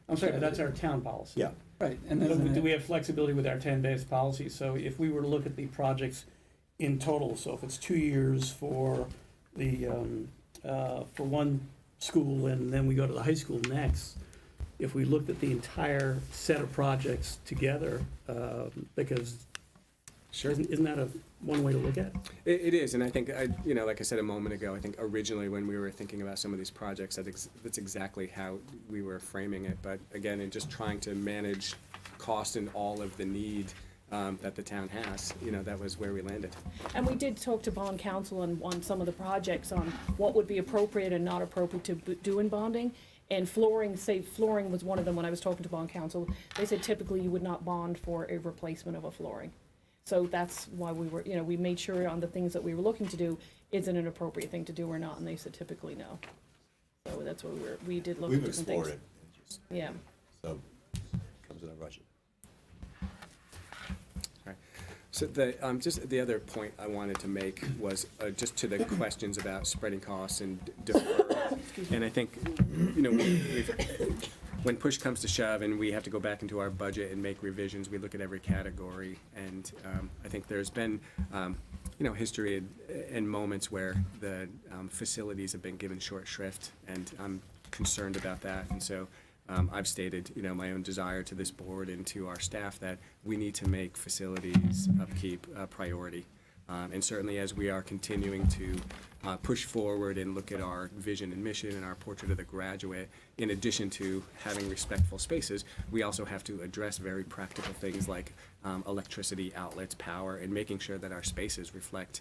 Speaker 7: I'm sorry, that's our town policy.
Speaker 8: Yeah.
Speaker 9: Right, and
Speaker 7: But
Speaker 9: then.
Speaker 7: do we have flexibility with our 10-based policy? So if we were to look at the projects in total, so if it's 2 years for the, for one school and then we go to the high school next, if we looked at the entire set of projects together, because
Speaker 4: sure.
Speaker 7: isn't that one way to look at it?
Speaker 4: It is, and I think, you know, like I said a moment ago, I think originally when we were thinking about some of these projects, that's exactly how we were framing it. But again, in just trying to manage cost and all of the need that the town has, you know, that was where we landed.
Speaker 11: And we did talk to bond counsel on some of the projects on what would be appropriate and not appropriate to do in bonding. And flooring was one of them when I was talking to bond counsel. They said typically you would not bond for a replacement of a flooring. So that's why we were, you know, we made sure on the things that we were looking to do, is it an appropriate thing to do or not? And they said typically no. So that's what we did look at
Speaker 8: We've
Speaker 11: different
Speaker 8: explored
Speaker 11: things.
Speaker 8: it, just,
Speaker 11: Yeah.
Speaker 8: so, comes in our budget.
Speaker 4: So just the other point I wanted to make was just to the questions about spreading costs and deferral. And I think, you know, when push comes to shove and we have to go back into our budget and make revisions, we look at every category. And I think there's been, history and moments where the facilities have been given short shrift, and I'm concerned about that. And so I've stated, my own desire to this board and to our staff that we need to make facilities upkeep a priority. And certainly as we are continuing to push forward and look at our vision and mission and our portrait of the graduate, in addition to having respectful spaces, we also have to address very practical things like electricity, outlets, power, and making sure that our spaces reflect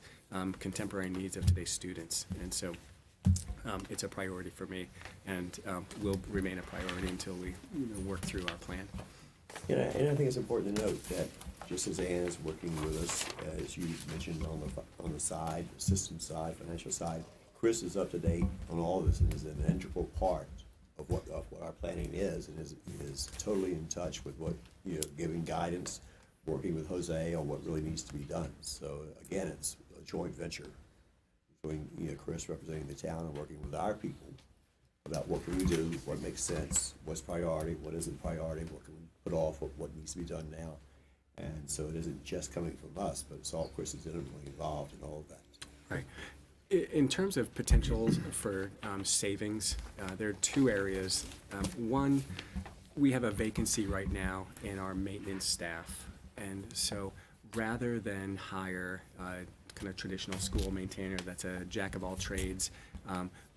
Speaker 4: contemporary needs of today's students. And so it's a priority for me, and will remain a priority until we work through our plan.
Speaker 8: And I think it's important to note that just as Ann is working with us, as you mentioned on the side, system side, financial side, Chris is up to date on all of this and is an integral part of what our planning is, and is totally in touch with what, giving guidance, working with Jose on what really needs to be done. So again, it's a joint venture between, Chris representing the town and working with our people about what can we do, what makes sense, what's priority, what isn't priority, what can we put off, what needs to be done now. And so it isn't just coming from us, but it's all Chris is intimately involved in all of that.
Speaker 4: Right. In terms of potentials for savings, there are two areas. One, we have a vacancy right now in our maintenance staff. And so rather than hire kind of traditional school maintainer that's a jack of all trades,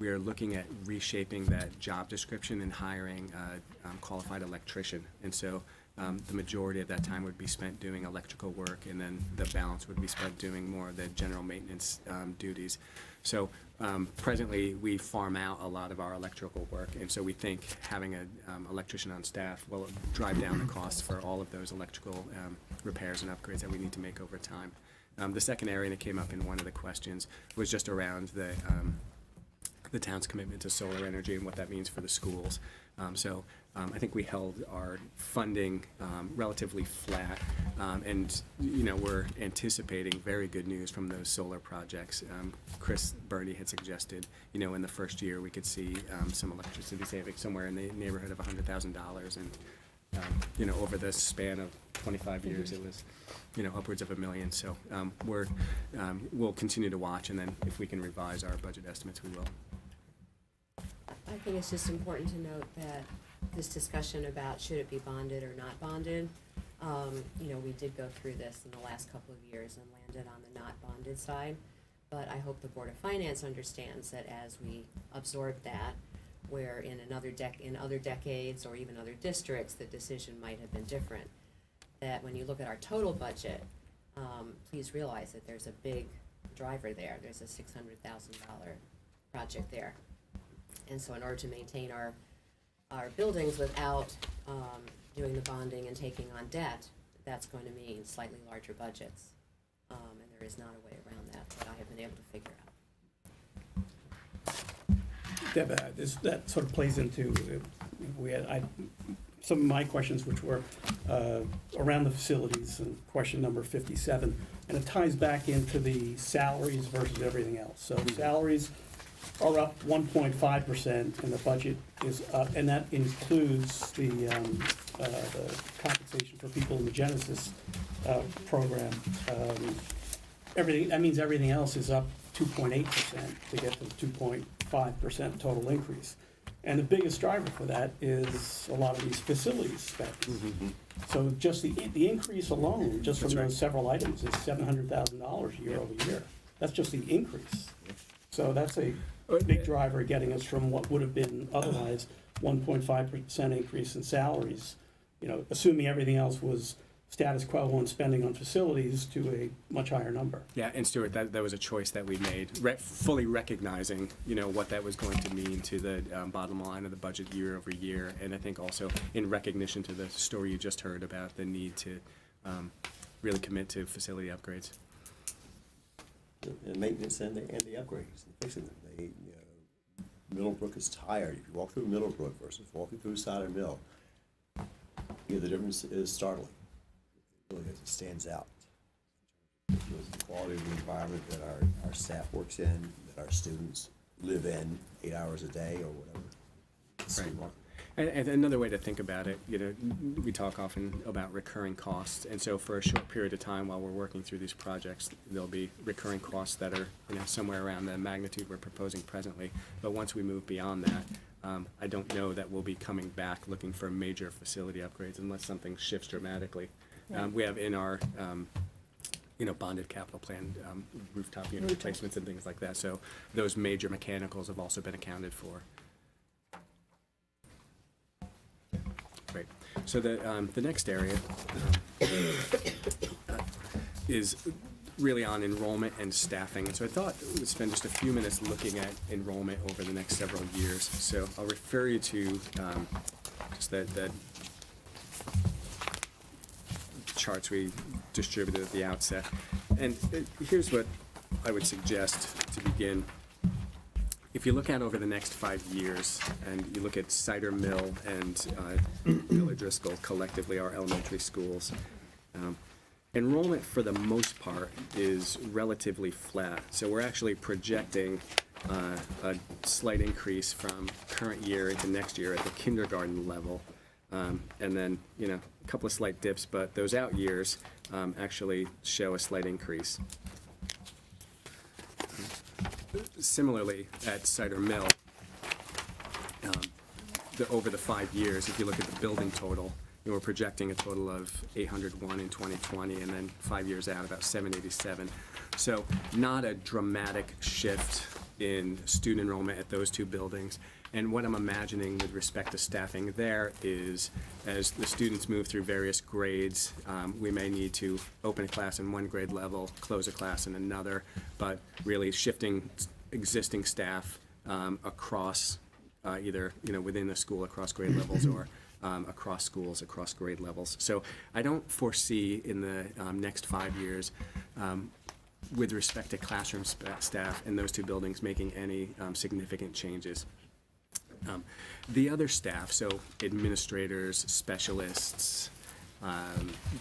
Speaker 4: we are looking at reshaping that job description and hiring a qualified electrician. And so the majority of that time would be spent doing electrical work, and then the balance would be spent doing more of the general maintenance duties. So presently, we farm out a lot of our electrical work, and so we think having an electrician on staff will drive down the costs for all of those electrical repairs and upgrades that we need to make over time. The second area that came up in one of the questions was just around the town's commitment to solar energy and what that means for the schools. So I think we held our funding relatively flat, and we're anticipating very good news from those solar projects. Chris Burney had suggested, in the first year we could see some electricity savings somewhere in the neighborhood of $100,000, and over the span of 25 years it was upwards of $1 million. So we'll continue to watch, and then if we can revise our budget estimates, we will.
Speaker 1: I think it's just important to note that this discussion about should it be bonded or not bonded, we did go through this in the last couple of years and landed on the not bonded side. But I hope the Board of Finance understands that as we absorb that, where in other decades or even other districts, the decision might have been different. That when you look at our total budget, please realize that there's a big driver there. There's a $600,000 project there. And so in order to maintain our buildings without doing the bonding and taking on debt, that's going to mean slightly larger budgets. And there is not a way around that I have been able to figure out.
Speaker 7: Deb, that sort of plays into, some of my questions, which were around the facilities, and question number 57, and it ties back into the salaries versus everything else. So salaries are up 1.5%, and the budget is up, and that includes the compensation for people in the Genesis program. That means everything else is up 2.8% to get to the 2.5% total increase. And the biggest driver for that is a lot of these facilities spend. Mm-hmm. So just the increase alone, just from those several items, is $700,000 year over year. That's just the increase. So that's a big driver getting us from what would have been otherwise 1.5% increase in salaries, assuming everything else was status quo on spending on facilities, to a much higher number.
Speaker 4: Yeah, and Stuart, that was a choice that we made, fully recognizing, what that was going to mean to the bottom line of the budget year over year, and I think also in recognition to the story you just heard about the need to really commit to facility upgrades.
Speaker 8: The maintenance and the upgrades, and fixing them. Middlebrook is tired. If you walk through Middlebrook versus walking through Cider Mill, the difference is startling. It really is. It stands out. The quality of the environment that our staff works in, that our students live in 8 hours a day or whatever. It's remarkable.
Speaker 4: And another way to think about it, we talk often about recurring costs, and so for a short period of time while we're working through these projects, there'll be recurring costs that are, somewhere around the magnitude we're proposing presently. But once we move beyond that, I don't know that we'll be coming back looking for major facility upgrades unless something shifts dramatically. We have in our, bonded capital plan, rooftop unit replacements and things like that. So those major mechanicals have also been accounted for. Great. So the next area is really on enrollment and staffing. And so I thought we would spend just a few minutes looking at enrollment over the next several years. So I'll refer you to just the charts we distributed at the outset. And here's what I would suggest to begin. If you look at over the next 5 years, and you look at Cider Mill and Village Driscoll, collectively our elementary schools, enrollment for the most part is relatively flat. So we're actually projecting a slight increase from current year into next year at the kindergarten level. And then, a couple of slight dips, but those out years actually show a slight increase. Similarly, at Cider Mill, over the 5 years, if you look at the building total, we're projecting a total of 801 in 2020, and then 5 years out, about 787. So not a dramatic shift in student enrollment at those two buildings. And what I'm imagining with respect to staffing there is, as the students move through various grades, we may need to open a class in one grade level, close a class in another, but really shifting existing staff across either within the school across grade levels or across schools across grade levels. So I don't foresee in the next 5 years with respect to classroom staff in those two buildings making any significant changes. The other staff, so administrators, specialists,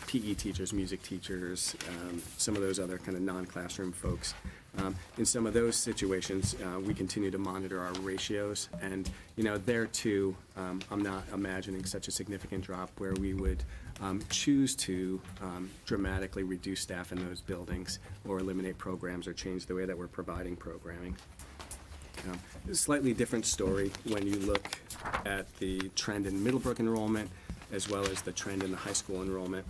Speaker 4: PE teachers, music teachers, some of those other kind of non-classroom folks. In some of those situations, we continue to monitor our ratios, and there too, I'm not imagining such a significant drop where we would choose to dramatically reduce staff in those buildings or eliminate programs or change the way that we're providing programming. Slightly different story when you look at the trend in Middlebrook enrollment as well as the trend in the high school enrollment.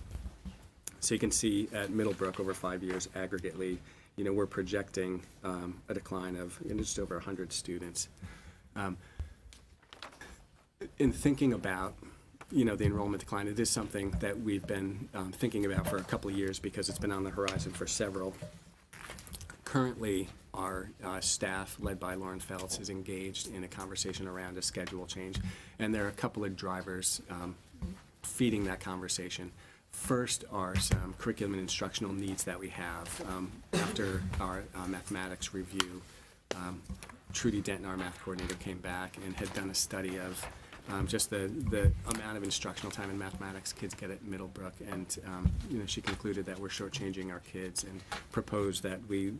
Speaker 4: So you can see at Middlebrook over 5 years aggregately, we're projecting a decline of just over 100 students. In thinking about the enrollment decline, it is something that we've been thinking about for a couple of years because it's been on the horizon for several. Currently, our staff, led by Lauren Feltz, is engaged in a conversation around a schedule change, and there are a couple of drivers feeding that conversation. First are some curriculum and instructional needs that we have. After our mathematics review, Trudy Denton, our math coordinator, came back and had done a study of just the amount of instructional time in mathematics kids get at Middlebrook, and she concluded that we're shortchanging our kids and proposed that we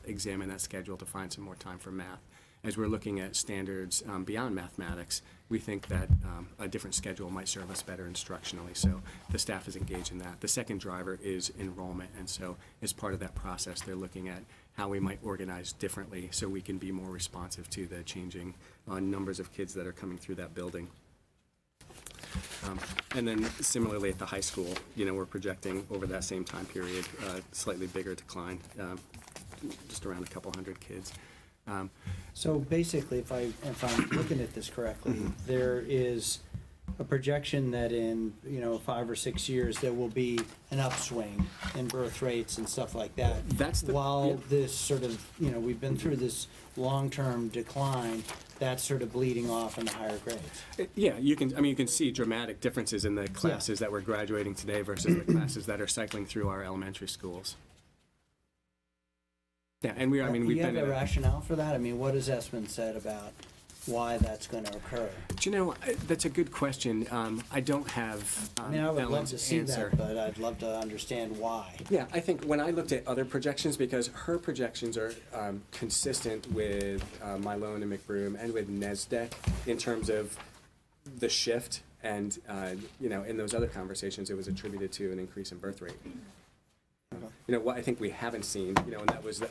Speaker 4: examine that schedule to find some more time for math. As we're looking at standards beyond mathematics, we think that a different schedule might serve us better instructionally, so the staff is engaged in that. The second driver is enrollment, and so as part of that process, they're looking at how we might organize differently so we can be more responsive to the changing numbers of kids that are coming through that building. And then similarly at the high school, we're projecting over that same time period slightly bigger decline, just around a couple hundred kids.
Speaker 6: So basically, if I'm looking at this correctly, there is a projection that in 5 or 6 years there will be an upswing in birth rates and stuff like that. While this sort of we've been through this long-term decline, that's sort of bleeding off in the higher grades.
Speaker 4: Yeah, you can see dramatic differences in the classes that we're graduating today versus the classes that are cycling through our elementary schools. Yeah, and we've been.
Speaker 6: You have a rationale for that? What has Esmond said about why that's going to occur?
Speaker 4: That's a good question. I don't have
Speaker 6: I would love to see
Speaker 4: answer.
Speaker 6: that, but I'd love to understand why.
Speaker 4: Yeah, I think when I looked at other projections, because her projections are consistent with Milone and McBroom and with NESDEC in terms of the shift, and, in those other conversations, it was attributed to an increase in birth rate. What I think we haven't seen, and that was,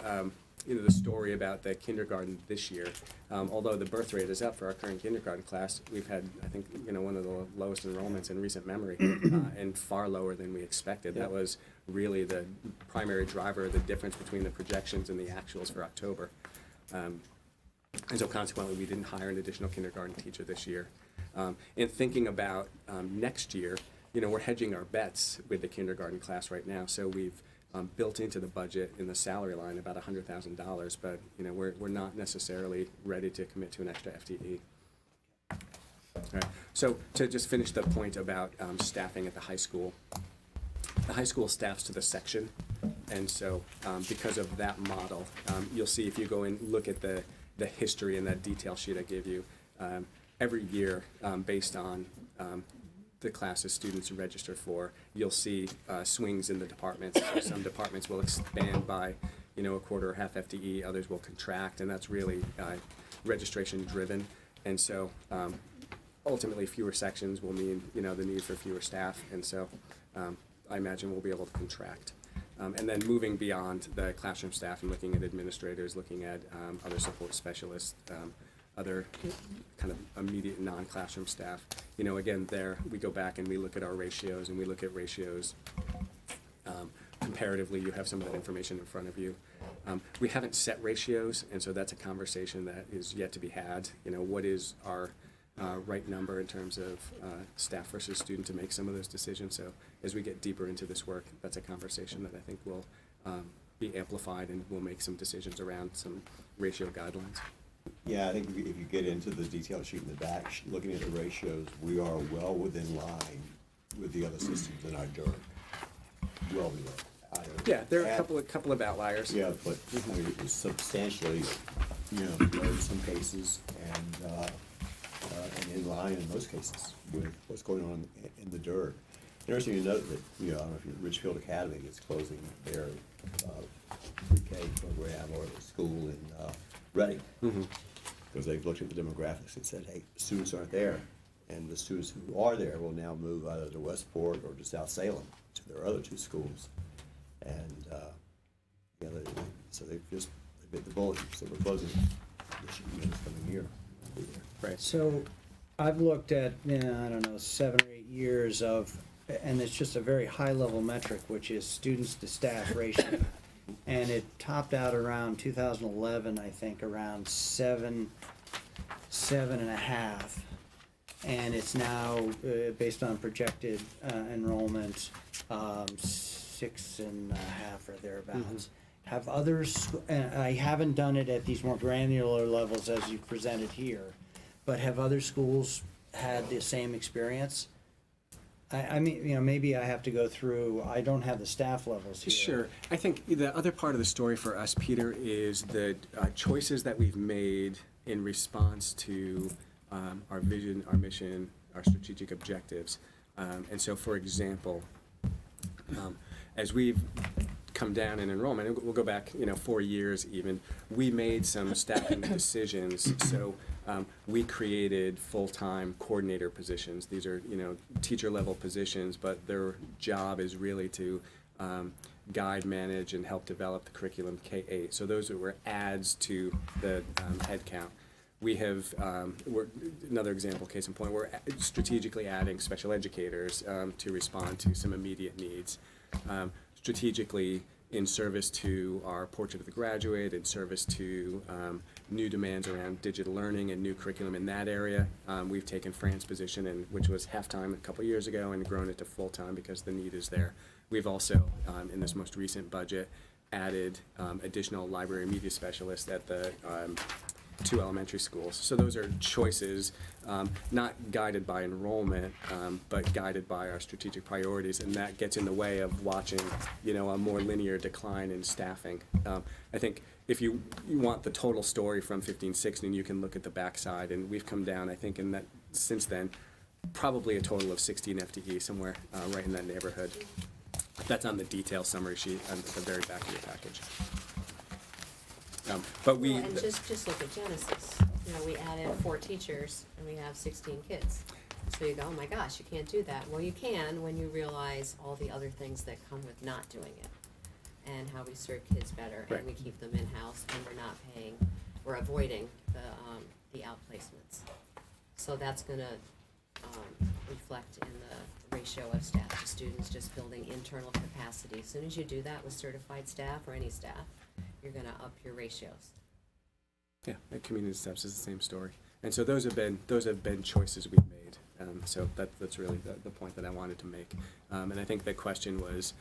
Speaker 4: the story about the kindergarten this year. Although the birth rate is up for our current kindergarten class, we've had, I think, one of the lowest enrollments in recent memory, and far lower than we expected. That was really the primary driver of the difference between the projections and the actuals for October. And so consequently, we didn't hire an additional kindergarten teacher this year. In thinking about next year, we're hedging our bets with the kindergarten class right now. So we've built into the budget in the salary line about $100,000, but we're not necessarily ready to commit to an extra FTE. All right. So to just finish the point about staffing at the high school staffs to the section, and so because of that model, you'll see if you go and look at the history in that detail sheet I gave you, every year based on the classes students register for, you'll see swings in the departments. So some departments will expand by, a quarter or half FTE, others will contract, and that's really registration driven. And so ultimately fewer sections will mean, the need for fewer staff, and so I imagine we'll be able to contract. And then moving beyond the classroom staff and looking at administrators, looking at other support specialists, other kind of immediate non-classroom staff. Again, there we go back and we look at our ratios, and we look at ratios comparatively. You have some of that information in front of you. We haven't set ratios, and so that's a conversation that is yet to be had. What is our right number in terms of staff versus student to make some of those decisions? So as we get deeper into this work, that's a conversation that I think will be amplified, and we'll make some decisions around some ratio guidelines.
Speaker 8: Yeah, I think if you get into the detail sheet in the back, looking at the ratios, we are well within line with the other systems in our DERG. Well below.
Speaker 4: Yeah, there are a couple of outliers.
Speaker 8: Yeah, but I mean, it's substantially, below in some cases, and in line in most cases with what's going on in the DERG. Interesting to note that, I don't know if you're Richfield Academy is closing their pre-K program, or the school in Reading, because they've looked at the demographics and said, hey, the students aren't there, and the students who are there will now move either to Westport or to South Salem, to their other two schools. And so they've bit the bullet, so we're closing this coming year.
Speaker 4: Right.
Speaker 6: So I've looked at, I don't know, 7 or 8 years of, and it's just a very high-level metric, which is students to staff ratio. And it topped out around 2011, I think, around 7.5. And it's now, based on projected enrollment, 6.5 or thereabouts. Have others, and I haven't done it at these more granular levels as you presented here, but have other schools had the same experience? I mean, maybe I have to go through, I don't have the staff levels here.
Speaker 4: Sure. I think the other part of the story for us, Peter, is the choices that we've made in response to our vision, our mission, our strategic objectives. And so, for example, as we've come down in enrollment, and we'll go back, 4 years even, we made some staffing decisions. So we created full-time coordinator positions. These are, teacher-level positions, but their job is really to guide, manage, and help develop the curriculum K-8. So those were adds to the head count. We have, another example, case in point, we're strategically adding special educators to respond to some immediate needs. Strategically, in service to our Portrait of the Graduate, in service to new demands around digital learning and new curriculum in that area. We've taken Fran's position, which was half-time a couple years ago, and grown it to full-time because the need is there. We've also, in this most recent budget, added additional library media specialists at the 2 elementary schools. So those are choices not guided by enrollment, but guided by our strategic priorities, and that gets in the way of watching, a more linear decline in staffing. I think if you want the total story from 15-16, you can look at the backside, and we've come down, I think, in that since then, probably a total of 16 FTE, somewhere right in that neighborhood. That's on the detail summary sheet at the very back of your package. But we
Speaker 1: and just look at Genesis. We added 4 teachers and we have 16 kids. So you go, oh my gosh, you can't do that. Well, you can when you realize all the other things that come with not doing it, and how we serve kids better,
Speaker 4: Right.
Speaker 1: and we keep them in-house, and we're avoiding the outplacements. So that's gonna reflect in the ratio of staff to students, just building internal capacity. As soon as you do that with certified staff or any staff, you're gonna up your ratios.
Speaker 4: Yeah, and community steps is the same story. And so those have been choices we've made. So that's really the point that I wanted to make. And I think the question was,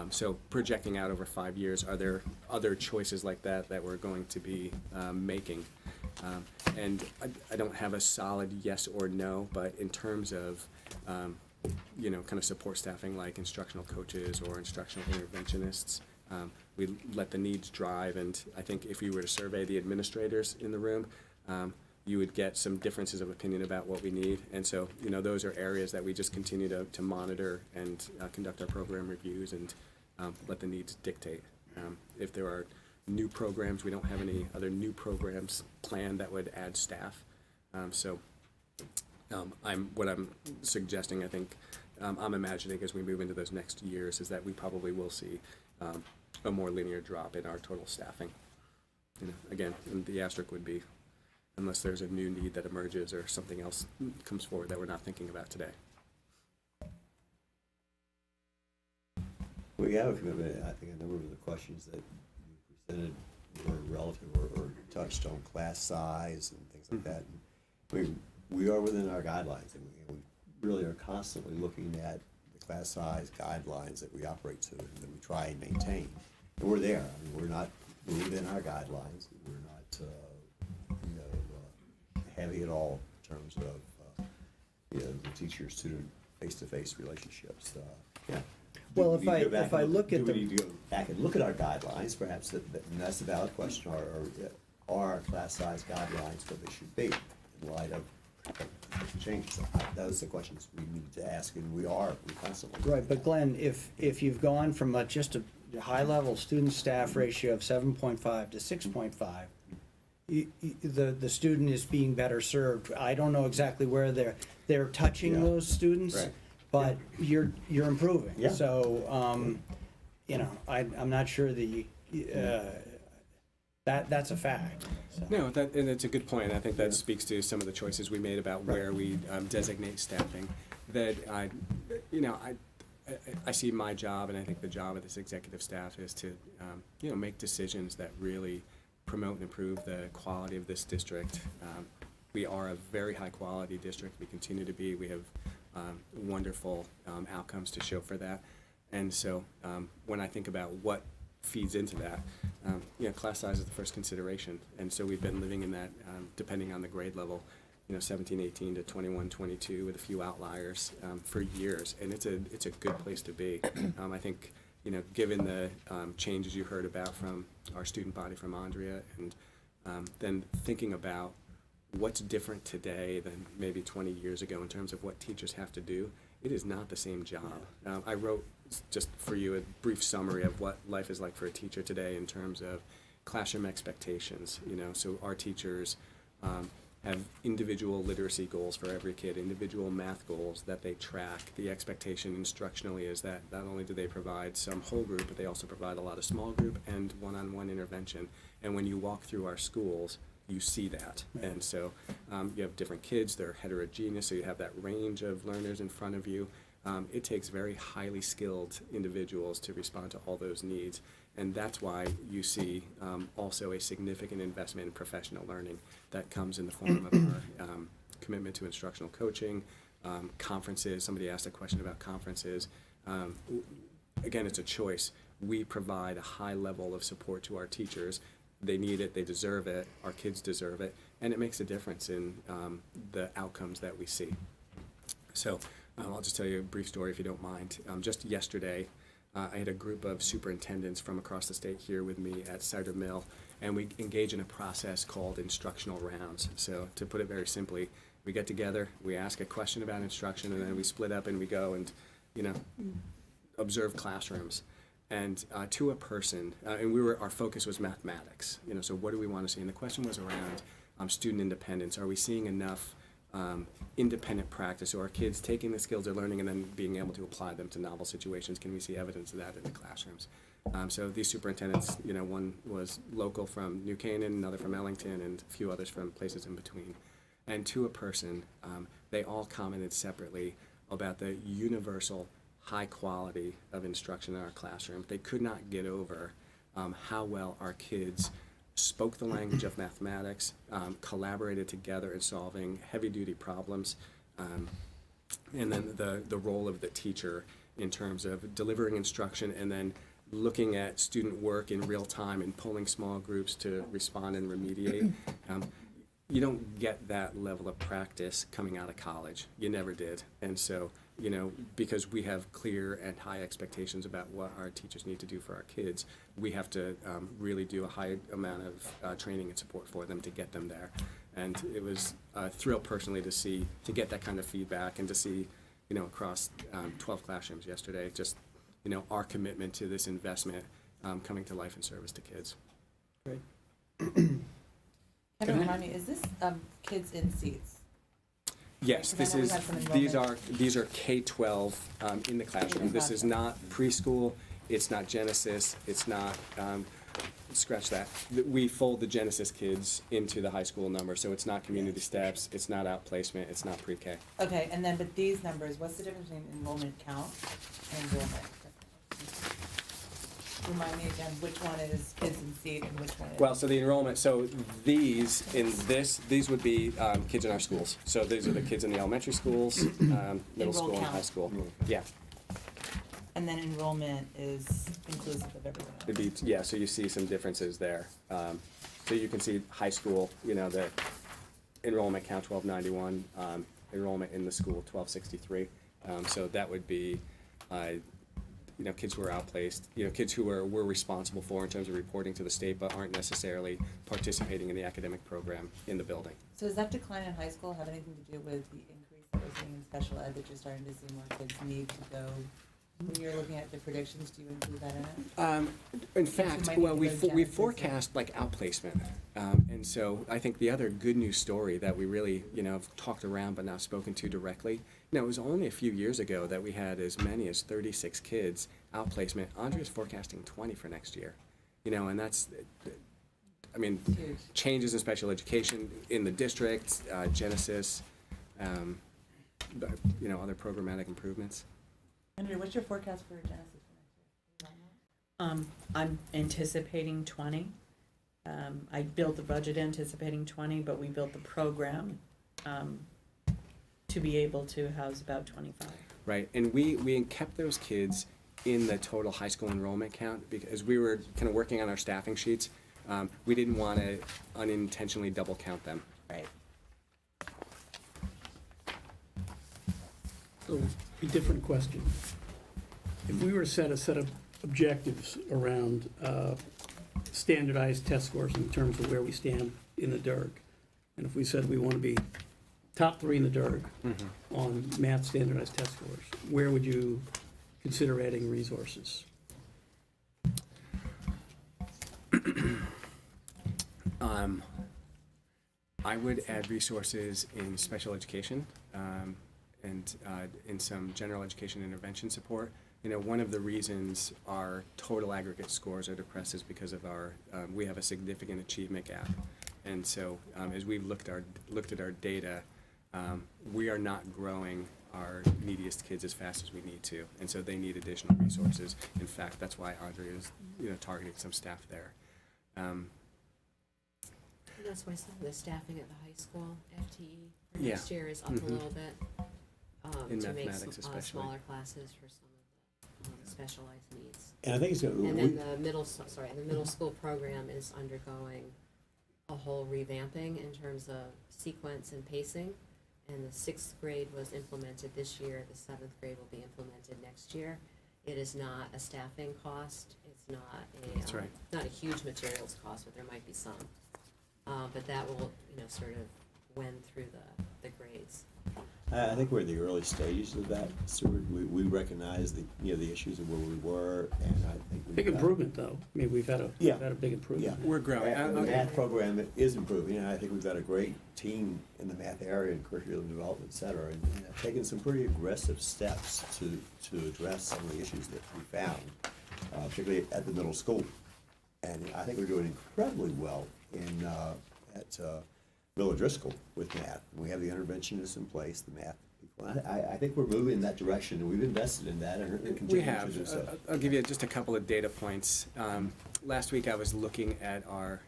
Speaker 4: so projecting out over 5 years, are there other choices like that that we're going to be making? And I don't have a solid yes or no, but in terms of, kind of support staffing like instructional coaches or instructional interventionists, we let the needs drive. And I think if you were to survey the administrators in the room, you would get some differences of opinion about what we need. And so, those are areas that we just continue to monitor and conduct our program reviews and let the needs dictate. If there are new programs, we don't have any other new programs planned that would add staff. What I'm suggesting, I think, I'm imagining as we move into those next years is that we probably will see a more linear drop in our total staffing. Again, and the asterisk would be unless there's a new need that emerges or something else comes forward that we're not thinking about today.
Speaker 8: Well, yeah, if you have I think a number of the questions that you presented were relative or touched on class size and things like that. And we are within our guidelines, and we really are constantly looking at the class size guidelines that we operate to and that we try and maintain. And we're there. I mean, we're within our guidelines. We're not heavy at all in terms of the teacher-student face-to-face relationships. Yeah.
Speaker 6: Well,
Speaker 8: Do we need to go back
Speaker 6: if I
Speaker 8: and
Speaker 6: look at
Speaker 8: do we
Speaker 6: the-
Speaker 8: need to go back and look at our guidelines? Perhaps and that's a valid question. Are our class size guidelines what they should be in light of changes? Those are the questions we need to ask, and we constantly.
Speaker 6: Right, but Glenn, if you've gone from just a high-level student-staff ratio of 7.5 to 6.5, the student is being better served. I don't know exactly where they're touching
Speaker 8: Yeah.
Speaker 6: those students,
Speaker 8: Right.
Speaker 6: but you're improving.
Speaker 8: Yeah.
Speaker 6: So, I'm not sure that's a fact. So.
Speaker 4: No, and it's a good point. I think that speaks to some of the choices we made about where we designate staffing. That I see my job, and I think the job of this executive staff is to make decisions that really promote and improve the quality of this district. We are a very high quality district. We continue to be. We have wonderful outcomes to show for that. And so when I think about what feeds into that, class size is the first consideration. And so we've been living in that, depending on the grade level, 17, 18 to 21, 22 with a few outliers for years. And it's a good place to be. I think, given the changes you heard about from our student body from Andrea, and then thinking about what's different today than maybe 20 years ago in terms of what teachers have to do, it is not the same job. I wrote, just for you, a brief summary of what life is like for a teacher today in terms of classroom expectations. So our teachers have individual literacy goals for every kid, individual math goals that they track. The expectation instructionally is that not only do they provide some whole group, but they also provide a lot of small group and one-on-one intervention. And when you walk through our schools, you see that. Right. And so you have different kids, they're heterogeneous, so you have that range of learners in front of you. It takes very highly skilled individuals to respond to all those needs. And that's why you see also a significant investment in professional learning that comes in the form of our commitment to instructional coaching, conferences. Somebody asked a question about conferences. Again, it's a choice. We provide a high level of support to our teachers. They need it, they deserve it, our kids deserve it, and it makes a difference in the outcomes that we see. So I'll just tell you a brief story if you don't mind. Just yesterday, I had a group of superintendents from across the state here with me at Cider Mill, and we engage in a process called Instructional Rounds. So to put it very simply, we get together, we ask a question about instruction, and then we split up and we go and, observe classrooms. And to a person, and our focus was mathematics. So what do we want to see? And the question was around student independence. Are we seeing enough independent practice, so our kids taking the skills they're learning and then being able to apply them to novel situations. Can we see evidence of that in the classrooms? So these superintendents, one was local from New Canaan, another from Ellington, and a few others from places in between. And to a person, they all commented separately about the universal high quality of instruction in our classroom. They could not get over how well our kids spoke the language of mathematics, collaborated together in solving heavy-duty problems, and then the role of the teacher in terms of delivering instruction and then looking at student work in real time and pulling small groups to respond and remediate. You don't get that level of practice coming out of college. You never did. And so, because we have clear and high expectations about what our teachers need to do for our kids, we have to really do a high amount of training and support for them to get them there. And it was a thrill personally to get that kind of feedback and to see, across 12 classrooms yesterday, just, our commitment to this investment coming to life in service to kids.
Speaker 6: Great.
Speaker 12: Kevin, remind me, is this kids in seats?
Speaker 4: Yes,
Speaker 12: Because I know we had some
Speaker 4: these are K-12 in the classroom. This is not preschool, it's not Genesis, it's not, scratch that. We fold the Genesis kids into the high school number, so it's not community steps, it's not outplacement, it's not pre-K.
Speaker 12: Okay, and then, but these numbers, what's the difference between enrollment count and enrollment? Remind me again, which one is kids in seat and which one is?
Speaker 4: Well, so the enrollment, so these would be kids in our schools. So these are the kids in the elementary schools, middle school and high
Speaker 12: count.
Speaker 4: school. Yeah,
Speaker 12: And then enrollment is inclusive of everyone else?
Speaker 4: it'd be, so you see some differences there. So you can see high school, the enrollment count 1291, enrollment in the school 1263. So that would be, kids who are outplaced, kids who we're responsible for in terms of reporting to the state, but aren't necessarily participating in the academic program in the building.
Speaker 12: So does that decline in high school have anything to do with the increase that we're seeing in special ed, that you're starting to see more kids need to go? When you're looking at the predictions, do you include that in it?
Speaker 4: In fact,
Speaker 12: might
Speaker 4: well,
Speaker 12: need
Speaker 4: we
Speaker 12: to go
Speaker 4: we
Speaker 12: Genesis,
Speaker 4: forecast like outplacement, and so I think the other good news story that we really have talked around but not spoken to directly. It was only a few years ago that we had as many as 36 kids outplacement. Andrea's forecasting 20 for next year, and that's,
Speaker 12: Huge.
Speaker 4: changes in special education in the district, Genesis, but, other programmatic improvements.
Speaker 12: Andrea, what's your forecast for Genesis for next year?
Speaker 5: I'm anticipating 20. I built the budget anticipating 20, but we built the program to be able to house about 25.
Speaker 4: Right, and we kept those kids in the total high school enrollment count because we were kind of working on our staffing sheets. We didn't want to unintentionally double count them.
Speaker 12: Right.
Speaker 7: So, a different question. If we were to set a set of objectives around standardized test scores in terms of where we stand in the DERG, and if we said we want to be top 3 in the DERG on math standardized test scores, where would you consider adding resources?
Speaker 4: I would add resources in special education and in some general education intervention support. One of the reasons our total aggregate scores are depressed is because of our we have a significant achievement gap, and so as we've looked at our data, we are not growing our neediest kids as fast as we need to, and so they need additional resources. In fact, that's why Andrea is targeting some staff there.
Speaker 1: And that's why some of the staffing at the high school FTE for
Speaker 4: Yeah.
Speaker 1: next year is up a little bit.
Speaker 4: In
Speaker 1: to make
Speaker 4: mathematics especially.
Speaker 1: smaller classes for some of the specialized needs.
Speaker 8: And I think it's,
Speaker 1: And then the middle school program is undergoing a whole revamping in terms of sequence and pacing. And the 6th grade was implemented this year, the 7th grade will be implemented next year. It is not a staffing cost, it's not
Speaker 4: That's right.
Speaker 1: not a huge materials cost, but there might be some. But that will, sort of wend through the grades.
Speaker 8: I think we're in the early stages of that, Stuart. We recognize the issues of where we were, and I think
Speaker 7: Big improvement, though. I mean, we've had a big improvement.
Speaker 8: Yeah.
Speaker 4: We're growing.
Speaker 8: The math program is improving, and I think we've got a great team in the math area and curriculum development, et cetera, and taken some pretty aggressive steps to address some of the issues that we found, particularly at the middle school. And I think we're doing incredibly well at Miller Driscoll with math. We have the interventionists in place, the math people. I think we're moving in that direction, and we've invested in that and
Speaker 4: We
Speaker 8: continue to
Speaker 4: have.
Speaker 8: do so.
Speaker 4: I'll give you just a couple of data points. Last week I was looking at our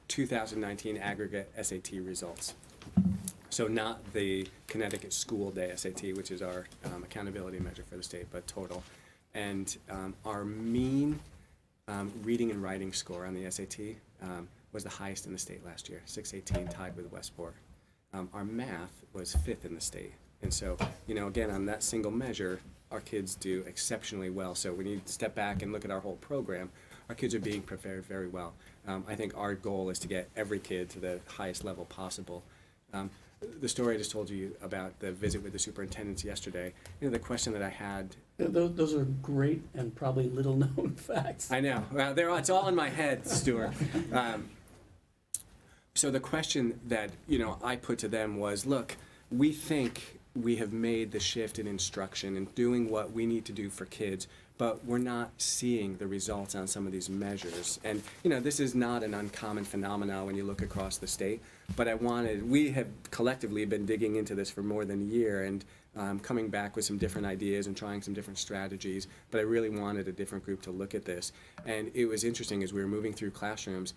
Speaker 4: 2019 aggregate SAT results. So not the Connecticut School Day SAT, which is our accountability measure for the state, but total. And our mean reading and writing score on the SAT was the highest in the state last year, 618, tied with Westport. Our math was 5th in the state. And so, again, on that single measure, our kids do exceptionally well. So when you step back and look at our whole program, our kids are being prepared very well. I think our goal is to get every kid to the highest level possible. The story I just told you about the visit with the superintendents yesterday, the question that I had.
Speaker 7: Those are great and probably little-known facts.
Speaker 4: I know. Well, it's all in my head, Stuart. So the question that, I put to them was, look, we think we have made the shift in instruction and doing what we need to do for kids, but we're not seeing the results on some of these measures. And, this is not an uncommon phenomenon when you look across the state, but we have collectively been digging into this for more than a year and coming back with some different ideas and trying some different strategies, but I really wanted a different group to look at this. And it was interesting as we were moving through classrooms,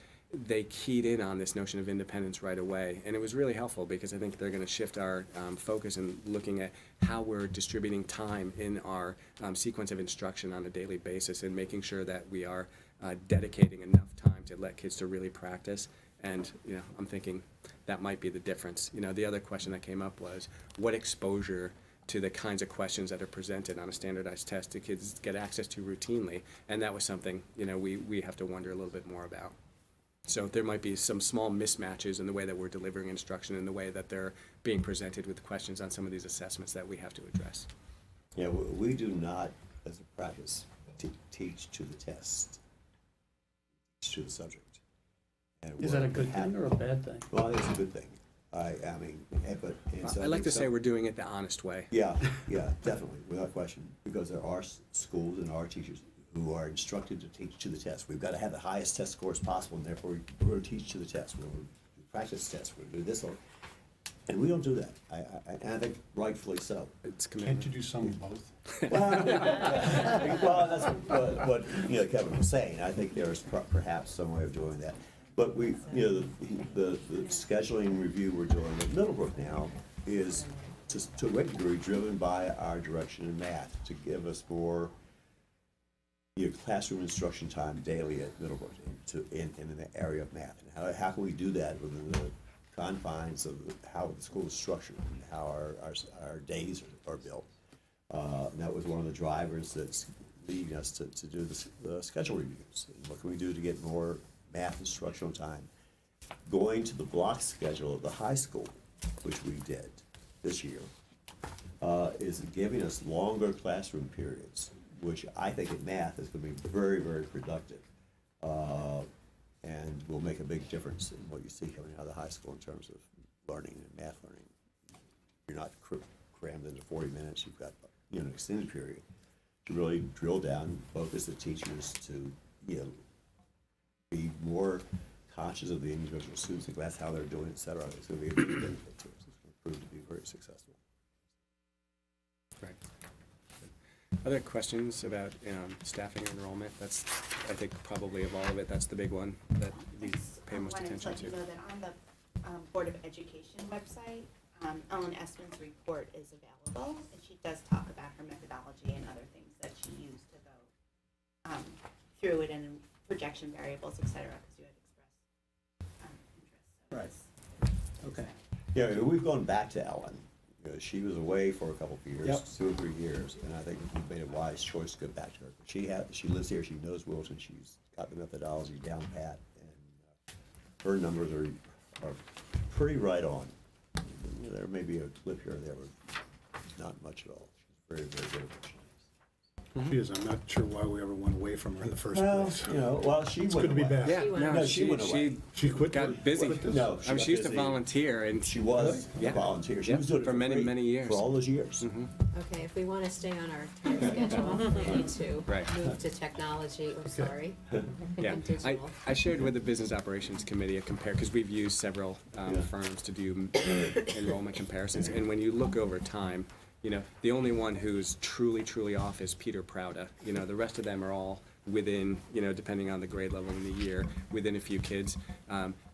Speaker 4: they keyed in on this notion of independence right away. And it was really helpful because I think they're going to shift our focus in looking at how we're distributing time in our sequence of instruction on a daily basis and making sure that we are dedicating enough time to let kids to really practice. And, I'm thinking that might be the difference. The other question that came up was what exposure to the kinds of questions that are presented on a standardized test do kids get access to routinely? And that was something, we have to wonder a little bit more about. So there might be some small mismatches in the way that we're delivering instruction and the way that they're being presented with questions on some of these assessments that we have to address.
Speaker 8: Yeah, we do not, as a practice, teach to the test, teach to the subject. And
Speaker 7: Is that a good thing or a bad thing?
Speaker 8: Well, I think it's a good thing.
Speaker 4: I like to say we're doing it the honest way.
Speaker 8: Yeah, definitely, without question, because there are schools and our teachers who are instructed to teach to the test. We've got to have the highest test scores possible, and therefore we're going to teach to the test. We're going to practice tests. We're going to do this, and we don't do that. And I think rightfully so.
Speaker 4: It's
Speaker 2: Can't you do some of both?
Speaker 8: Well, that's what Kevin was saying. I think there is perhaps some way of doing that. But the scheduling review we're doing at Middlebrook now is to a great degree driven by our direction in math to give us more classroom instruction time daily at Middlebrook in the area of math. And how can we do that within the confines of how the school is structured and how our days are built? And that was one of the drivers that's leading us to do the schedule reviews. And what can we do to get more math instructional time? Going to the block schedule of the high school, which we did this year, is giving us longer classroom periods, which I think in math is going to be very, very productive, and will make a big difference in what you see coming out of the high school in terms of learning and math learning. You're not crammed into 40 minutes. You've got an extended period to really drill down and focus the teachers to be more conscious of the individual students in class, how they're doing, et cetera. It's going to be a big benefit to us. It's going to prove to be very successful.
Speaker 4: Right. Other questions about staffing and enrollment? That's, I think, probably of all of it, that's the big one that we pay most attention to.
Speaker 13: I wanted to let you know that on the Board of Education website, Ellen Espin's report is available, and she does talk about her methodology and other things that she used to go through it and projection variables, et cetera, because you had expressed interest. So
Speaker 6: Okay.
Speaker 8: Yeah, we've gone back to Ellen. She was away for a couple of years,
Speaker 6: Yep.
Speaker 8: 2 or 3 years, and I think we made a wise choice to go back to her. She lives here, she knows Wilton, she's got the methodology down pat, and her numbers are pretty right on. There may be a blip here or there, but not much at all. She's very, very good at what she does.
Speaker 2: She is. I'm not sure why we ever went away from her in the first
Speaker 8: Well,
Speaker 2: place.
Speaker 8: you know, well, she
Speaker 2: It's
Speaker 8: went
Speaker 2: good to be
Speaker 8: away.
Speaker 2: back.
Speaker 4: Yeah,
Speaker 1: She went
Speaker 4: no,
Speaker 1: away.
Speaker 8: She went away.
Speaker 2: She quit.
Speaker 4: got busy.
Speaker 8: No,
Speaker 4: I mean, she used to volunteer, and
Speaker 8: She was
Speaker 4: Yeah.
Speaker 8: a volunteer. She
Speaker 4: Yeah,
Speaker 8: was doing it
Speaker 4: for many,
Speaker 8: free
Speaker 4: many years.
Speaker 8: For all those years.
Speaker 1: Okay, if we want to stay on our time schedule, we need to
Speaker 4: Right.
Speaker 1: move to technology, I'm sorry.
Speaker 4: Yeah,
Speaker 1: And digital.
Speaker 4: I shared with the Business Operations Committee a compare, because we've used several firms to do enrollment comparisons, and when you look over time, you know, the only one who's truly off is Peter Prouda. You know, the rest of them are all within, you know, depending on the grade level in the year, within a few kids.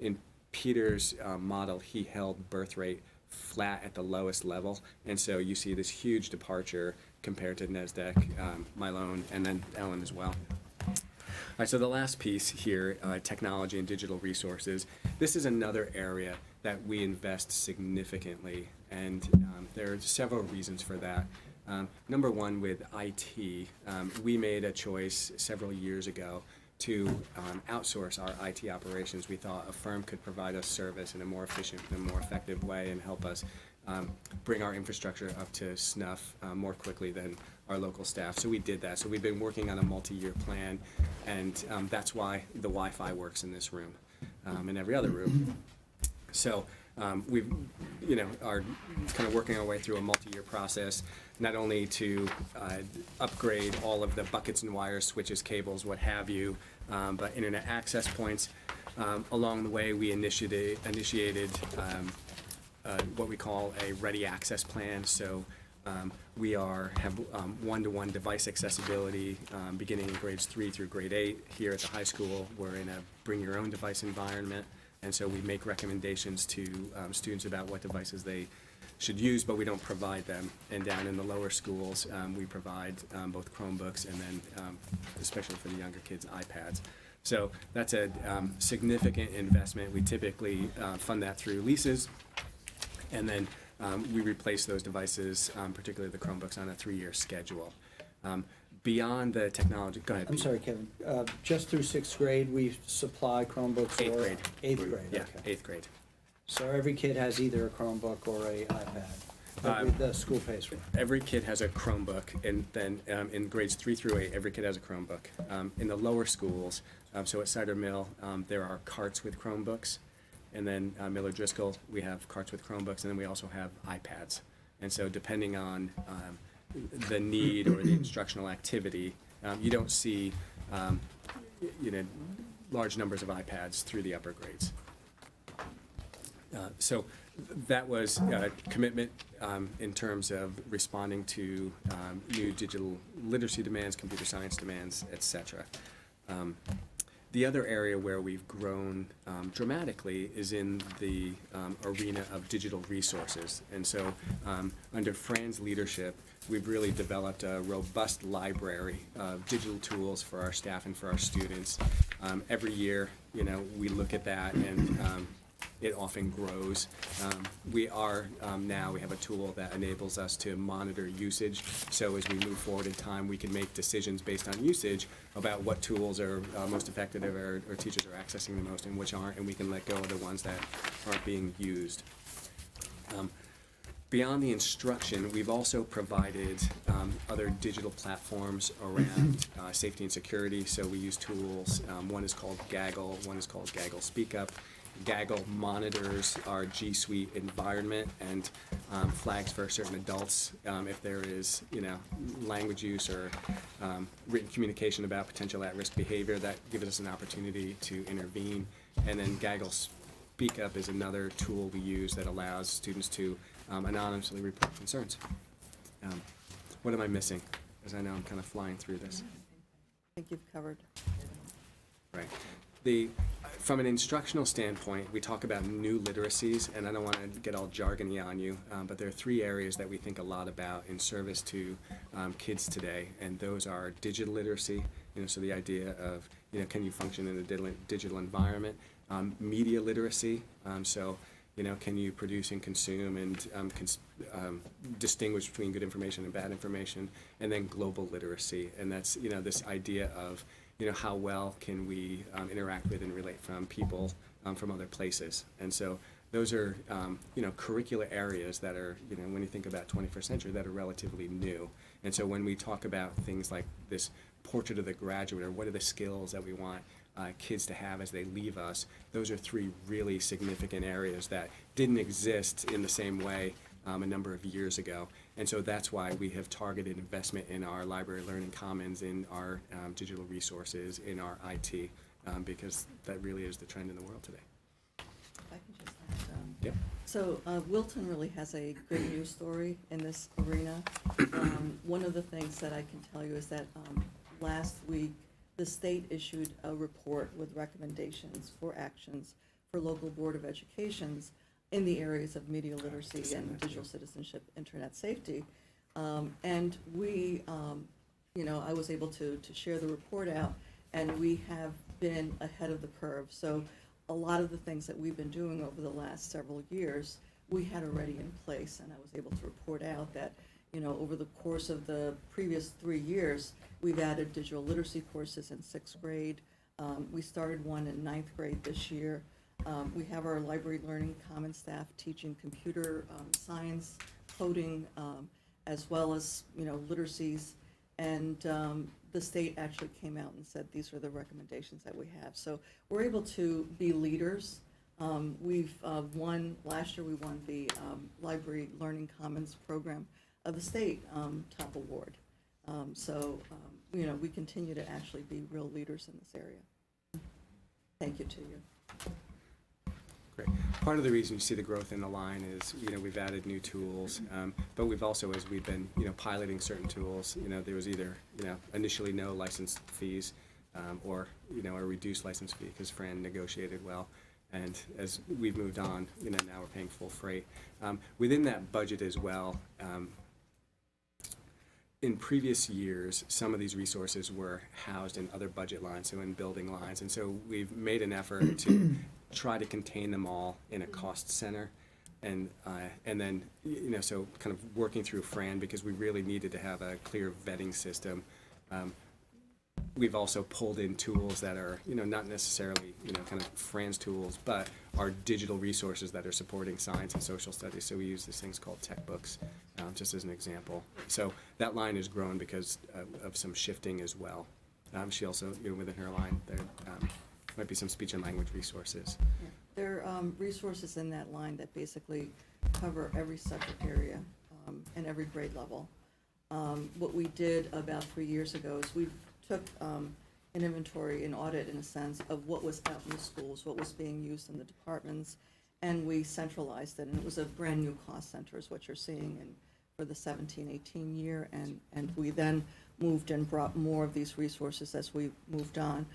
Speaker 4: In Peter's model, he held birth rate flat at the lowest level, and so you see this huge departure compared to NESDEC, Milone, and then Ellen as well. All right, so the last piece here, technology and digital resources. This is another area that we invest significantly, and there are several reasons for that. Number one, with IT, we made a choice several years ago to outsource our IT operations. We thought a firm could provide us service in a more efficient and more effective way and help us bring our infrastructure up to snuff more quickly than our local staff. So we did that. So we've been working on a multi-year plan, and that's why the Wi-Fi works in this room and every other room. So we, you know, are kind of working our way through a multi-year process, not only to upgrade all of the buckets and wires, switches, cables, what have you, but internet access points. Along the way, we initiated what we call a ready access plan. So we have one-to-one device accessibility beginning in grades 3 through grade 8. Here at the high school, we're in a bring your own device environment. And so we make recommendations to students about what devices they should use, but we don't provide them. And down in the lower schools, we provide both Chromebooks and then, especially for the younger kids, iPads. So that's a significant investment. We typically fund that through leases, and then we replace those devices, particularly the Chromebooks, on a 3-year schedule. Beyond the technology, go ahead.
Speaker 6: I'm
Speaker 4: Pete.
Speaker 6: sorry, Kevin. Just through 6th grade, we supply Chromebooks?
Speaker 4: 8th
Speaker 6: or
Speaker 4: grade.
Speaker 6: 8th grade,
Speaker 4: Yeah,
Speaker 6: okay.
Speaker 4: 8th grade.
Speaker 6: So every kid has either a Chromebook or a iPad that the school pays for?
Speaker 4: Every kid has a Chromebook, and then in grades 3 through 8, every kid has a Chromebook. In the lower schools, so at Cider Mill, there are carts with Chromebooks, and then Miller Driscoll, we have carts with Chromebooks, and then we also have iPads. And so depending on the need or the instructional activity, you don't see, you know, large numbers of iPads through the upper grades. So that was a commitment in terms of responding to new digital literacy demands, computer science demands, et cetera. The other area where we've grown dramatically is in the arena of digital resources. And so under Fran's leadership, we've really developed a robust library of digital tools for our staff and for our students. Every year, you know, we look at that, and it often grows. We have a tool that enables us to monitor usage. So as we move forward in time, we can make decisions based on usage about what tools are most effective, or teachers are accessing the most and which aren't, and we can let go of the ones that aren't being used. Beyond the instruction, we've also provided other digital platforms around safety and security. So we use tools. One is called Gaggle. One is called Gaggle Speak Up. Gaggle monitors our G Suite environment and flags for certain adults if there is, you know, language use or written communication about potential at-risk behavior. That gives us an opportunity to intervene. And then Gaggle Speak Up is another tool we use that allows students to anonymously report concerns. What am I missing? Because I know I'm kind of flying through this.
Speaker 12: I think you've covered.
Speaker 4: Right. From an instructional standpoint, we talk about new literacies, and I don't want to get all jargony on you, but there are 3 areas that we think a lot about in service to kids today, and those are digital literacy, you know, so the idea of, you know, can you function in a digital environment, media literacy, so, you know, can you produce and consume and distinguish between good information and bad information, and then global literacy, and that's, you know, this idea of, you know, how well can we interact with and relate from people from other places. And so those are, you know, curricular areas that are, you know, when you think about 21st century, that are relatively new. And so when we talk about things like this portrait of the graduate, or what are the skills that we want kids to have as they leave us, those are three really significant areas that didn't exist in the same way a number of years ago. And so that's why we have targeted investment in our library learning commons, in our digital resources, in our IT, because that really is the trend in the world today.
Speaker 14: If I can just add,
Speaker 4: Yep.
Speaker 14: so Wilton really has a good news story in this arena. One of the things that I can tell you is that last week, the state issued a report with recommendations for actions for local Board of Educations in the areas of media literacy and digital citizenship, internet safety. And we, I was able to share the report out, and we have been ahead of the curve. So a lot of the things that we've been doing over the last several years, we had already in place, and I was able to report out that, over the course of the previous 3 years, we've added digital literacy courses in 6th grade. We started one in 9th grade this year. We have our library learning common staff teaching computer science, coding, as well as, literacies. And the state actually came out and said these are the recommendations that we have. So we're able to be leaders. We've won, last year we won the Library Learning Commons program of the state top award. We continue to actually be real leaders in this area. Thank you to you.
Speaker 4: Great. Part of the reason you see the growth in the line is, we've added new tools, but we've also, as we've been, piloting certain tools, there was either, initially no license fees, or, a reduced license fee because Fran negotiated well. And as we've moved on, now we're paying full freight. Within that budget as well, in previous years, some of these resources were housed in other budget lines, so in building lines. And so we've made an effort to try to contain them all in a cost center. And then, so kind of working through Fran, because we really needed to have a clear vetting system. We've also pulled in tools that are, not necessarily, kind of Fran's tools, but are digital resources that are supporting science and social studies. So we use these things called tech books, just as an example. So that line has grown because of some shifting as well. She also, within her line, there might be some speech and language resources.
Speaker 14: Yeah. There are resources in that line that basically cover every subject area and every grade level. What we did about 3 years ago is we took an inventory, an audit in a sense, of what was out in the schools, what was being used in the departments, and we centralized it. And it was a brand new cost center is what you're seeing for the 17-18 year. And we then moved and brought more of these resources as we moved on.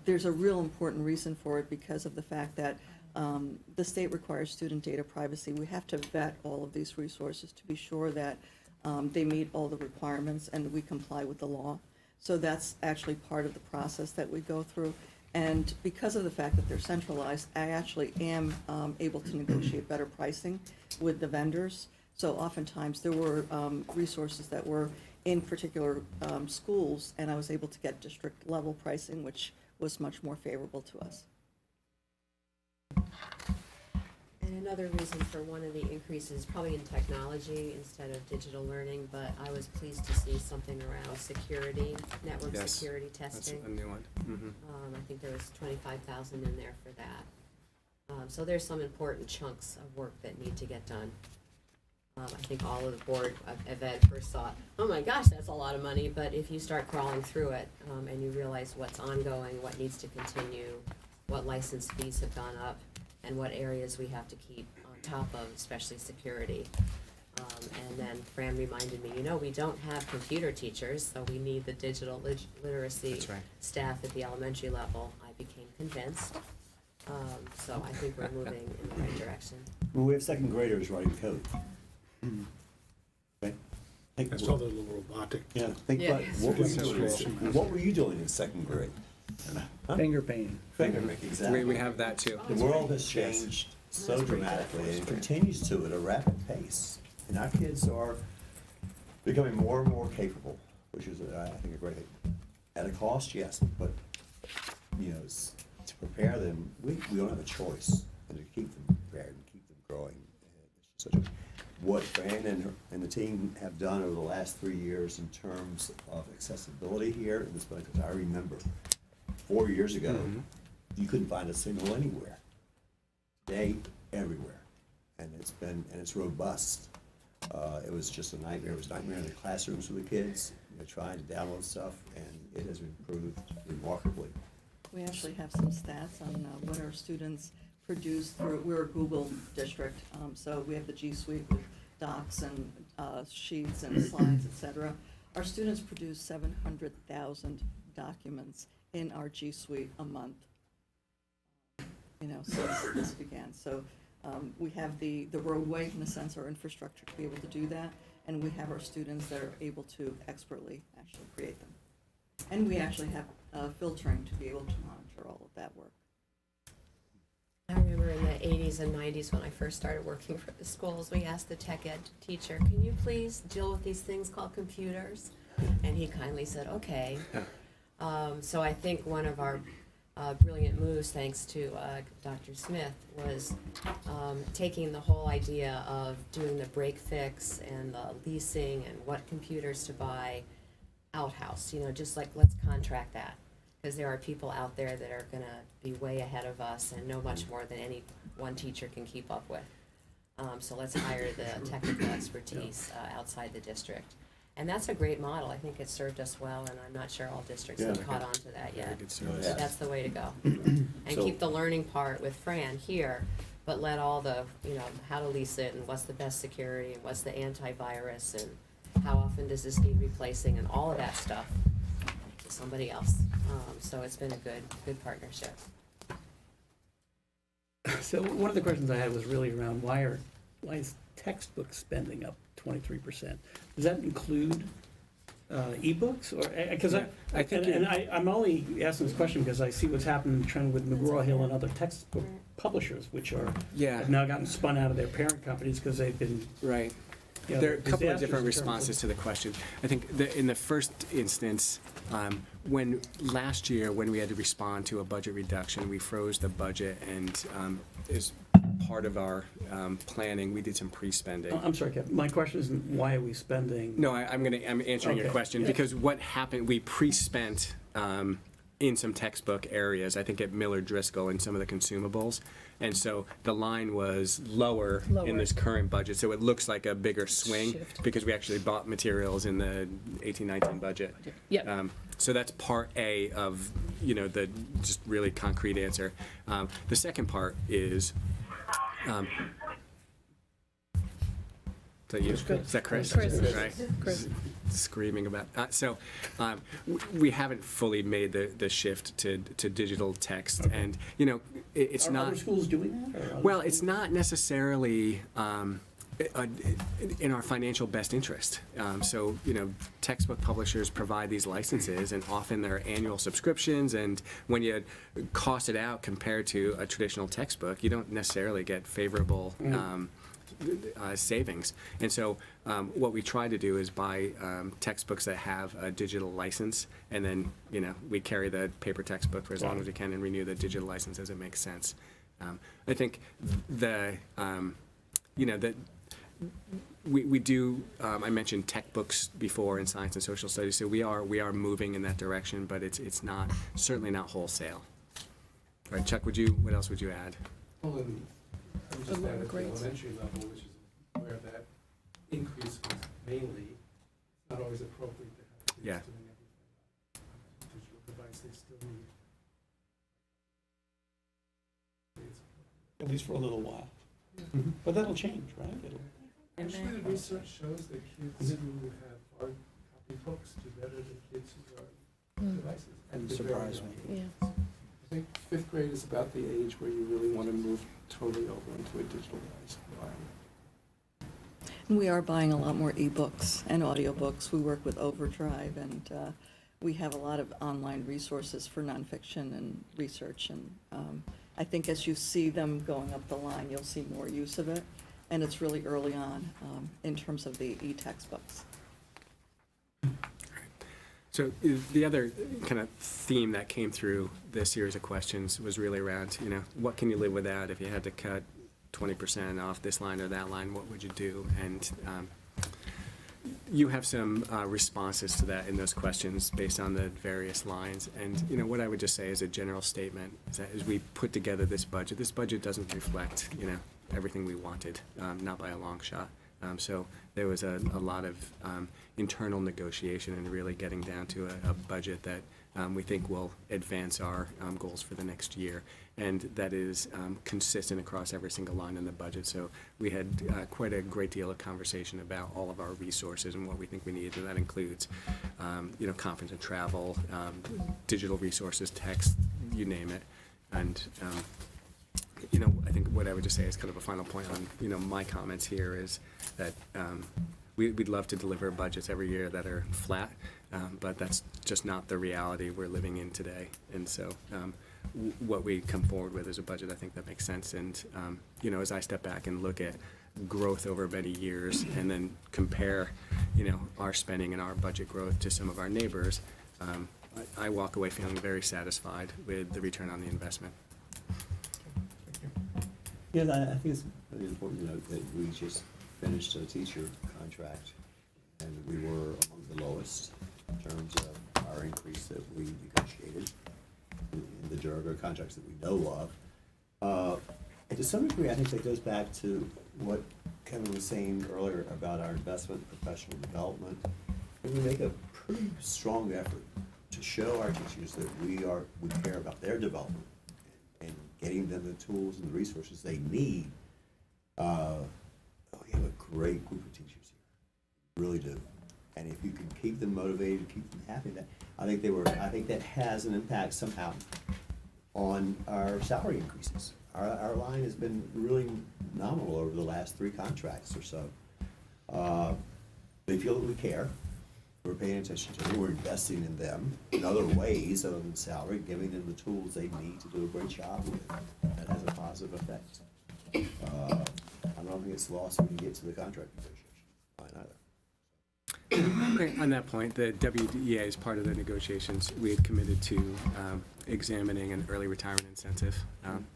Speaker 14: There's a real important reason for it because of the fact that the state requires student data privacy. We have to vet all of these resources to be sure that they meet all the requirements and we comply with the law. So that's actually part of the process that we go through. And because of the fact that they're centralized, I actually am able to negotiate better pricing with the vendors. So oftentimes there were resources that were in particular schools, and I was able to get district level pricing, which was much more favorable to us.
Speaker 1: And another reason for one of the increases, probably in technology instead of digital learning, but I was pleased to see something around security, network
Speaker 4: Yes,
Speaker 1: security testing.
Speaker 4: That's a new one. Mm-hmm.
Speaker 1: I think there was 25,000 in there for that. So there's some important chunks of work that need to get done. I think all of the board of ed first thought, oh my gosh, that's a lot of money, but if you start crawling through it and you realize what's ongoing, what needs to continue, what license fees have gone up, and what areas we have to keep on top of, especially security. And then Fran reminded me, we don't have computer teachers, so we need the digital literacy
Speaker 4: That's right.
Speaker 1: staff at the elementary level. I became convinced. So I think we're moving in the right direction.
Speaker 8: Well, we have second graders writing code. Okay.
Speaker 2: I saw the little robotic.
Speaker 8: Yeah, think about what were you doing in second grade?
Speaker 6: Finger painting.
Speaker 8: Finger making, exactly.
Speaker 4: We have that too.
Speaker 8: The world has changed so dramatically, and it continues to at a rapid pace. And our kids are becoming more and more capable, which is, I think, a great thing. At a cost, yes, but to prepare them, we don't have a choice, and to keep them prepared and keep them growing. It's such a what Fran and the team have done over the last 3 years in terms of accessibility here in this place, because I remember 4 years ago, you couldn't find a signal anywhere. Today, everywhere, and it's robust. It was just a nightmare. It was a nightmare in the classrooms for the kids, trying to download stuff, and it has improved remarkably.
Speaker 14: We actually have some stats on what our students produce through, we're a Google district, so we have the G Suite with docs and sheets and slides, et cetera. Our students produce 700,000 documents in our G Suite a month, since this began. So we have the roadway, in a sense, our infrastructure to be able to do that, and we have our students that are able to expertly actually create them. And we actually have filtering to be able to monitor all of that work.
Speaker 1: I remember in the 80s and 90s when I first started working for the schools, we asked the tech ed teacher, can you please deal with these things called computers? And he kindly said, okay. So I think one of our brilliant moves, thanks to Dr. Smith, was taking the whole idea of doing the break fix and the leasing and what computers to buy outhouse, just like, let's contract that. Because there are people out there that are going to be way ahead of us and know much more than any one teacher can keep up with. So let's hire the technical expertise outside the district. And that's a great model. I think it's served us well, and I'm not sure all districts have caught on to that yet. But that's the way to go. And keep the learning part with Fran here, but let all the, how to lease it and what's the best security and what's the antivirus and how often does this need replacing and all of that stuff to somebody else. So it's been a good partnership.
Speaker 7: So one of the questions I had was really around why is textbook spending up 23%? Does that include ebooks, or because I think I'm only asking this question because I see what's happened trend with McGraw-Hill and other textbook publishers, which have now gotten spun out of their parent companies because they've been
Speaker 4: right. There are a couple of different responses to the question. I think in the first instance, when last year when we had to respond to a budget reduction, we froze the budget, and as part of our planning, we did some pre-spending.
Speaker 7: I'm sorry, Kevin. My question isn't why are we spending.
Speaker 4: No, I'm answering your question because what happened, we pre-spent in some textbook areas, I think at Miller Driscoll and some of the consumables. And so the line was lower in this current budget. So it looks like a bigger swing because we actually bought materials in the 18-19 budget.
Speaker 11: Yep.
Speaker 4: So that's part A of, the just really concrete answer. The second part is, is that Chris?
Speaker 11: Chris.
Speaker 4: Right?
Speaker 11: Chris.
Speaker 4: Screaming about we haven't fully made the shift to digital text, and it's
Speaker 7: Are
Speaker 4: not
Speaker 7: other schools doing that?
Speaker 4: Well, it's not necessarily in our financial best interest. So textbook publishers provide these licenses, and often they're annual subscriptions, and when you cost it out compared to a traditional textbook, you don't necessarily get favorable savings. And so what we try to do is buy textbooks that have a digital license, and then we carry the paper textbook for as long as we can and renew the digital license as it makes sense. I think we do. I mentioned tech books before in science and social studies, so we are moving in that direction, but it's not certainly not wholesale. All right, Chuck, what else would you add?
Speaker 2: Well, I would just add at the elementary level, which is where that increase was mainly, it's not always appropriate to have kids doing everything on a digital device. They still need.
Speaker 7: At least for a little while. But that'll change, right?
Speaker 2: Actually, the research shows that kids who have hard copy books do better than kids who are devices.
Speaker 6: Doesn't surprise me.
Speaker 11: Yeah.
Speaker 2: I think 5th grade is about the age where you really want to move totally over into a digital device environment.
Speaker 14: We are buying a lot more ebooks and audiobooks. We work with Overdrive, and we have a lot of online resources for nonfiction and research. And I think as you see them going up the line, you'll see more use of it. And it's really early on in terms of the e-textbooks.
Speaker 4: So the other kind of theme that came through this series of questions was really around, what can you live without if you had to cut 20% off this line or that line, what would you do? And you have some responses to that in those questions based on the various lines. And, you know, what I would just say as a general statement is that as we put together this budget doesn't reflect, you know, everything we wanted, not by a long shot. So there was a lot of internal negotiation and really getting down to a budget that we think will advance our goals for the next year. And that is consistent across every single line in the budget. So we had quite a great deal of conversation about all of our resources and what we think we need. And that includes, you know, conference and travel, digital resources, text, you name it. And you know, I think what I would just say is kind of a final point on, you know, my comments here is that we'd love to deliver budgets every year that are flat, but that's just not the reality we're living in today. And so what we come forward with is a budget I think that makes sense. And, you know, as I step back and look at growth over many years and then compare, you know, our spending and our budget growth to some of our neighbors, I walk away feeling very satisfied with the return on the investment.
Speaker 8: Yeah, I think it's really important to note that we just finished a teacher contract, and we were among the lowest in terms of our increase that we negotiated in the Durga contracts that we know of. And to some degree, I think that goes back to what Kevin was saying earlier about our investment in professional development. And we make a pretty strong effort to show our teachers that we care about their development and getting them the tools and the resources they need. We have a great group of teachers here, really do. And if you can keep them motivated, keep them happy, I think that has an impact somehow on our salary increases. Our line has been really nominal over the last 3 contracts or so. They feel that we care. We're paying attention to them. We're investing in them in other ways other than salary, giving them the tools they need to do a great job with. That has a positive effect. I don't think it's lost when you get to the contract negotiation line either.
Speaker 4: On that point, the WEA, as part of the negotiations, we had committed to examining an early retirement incentive.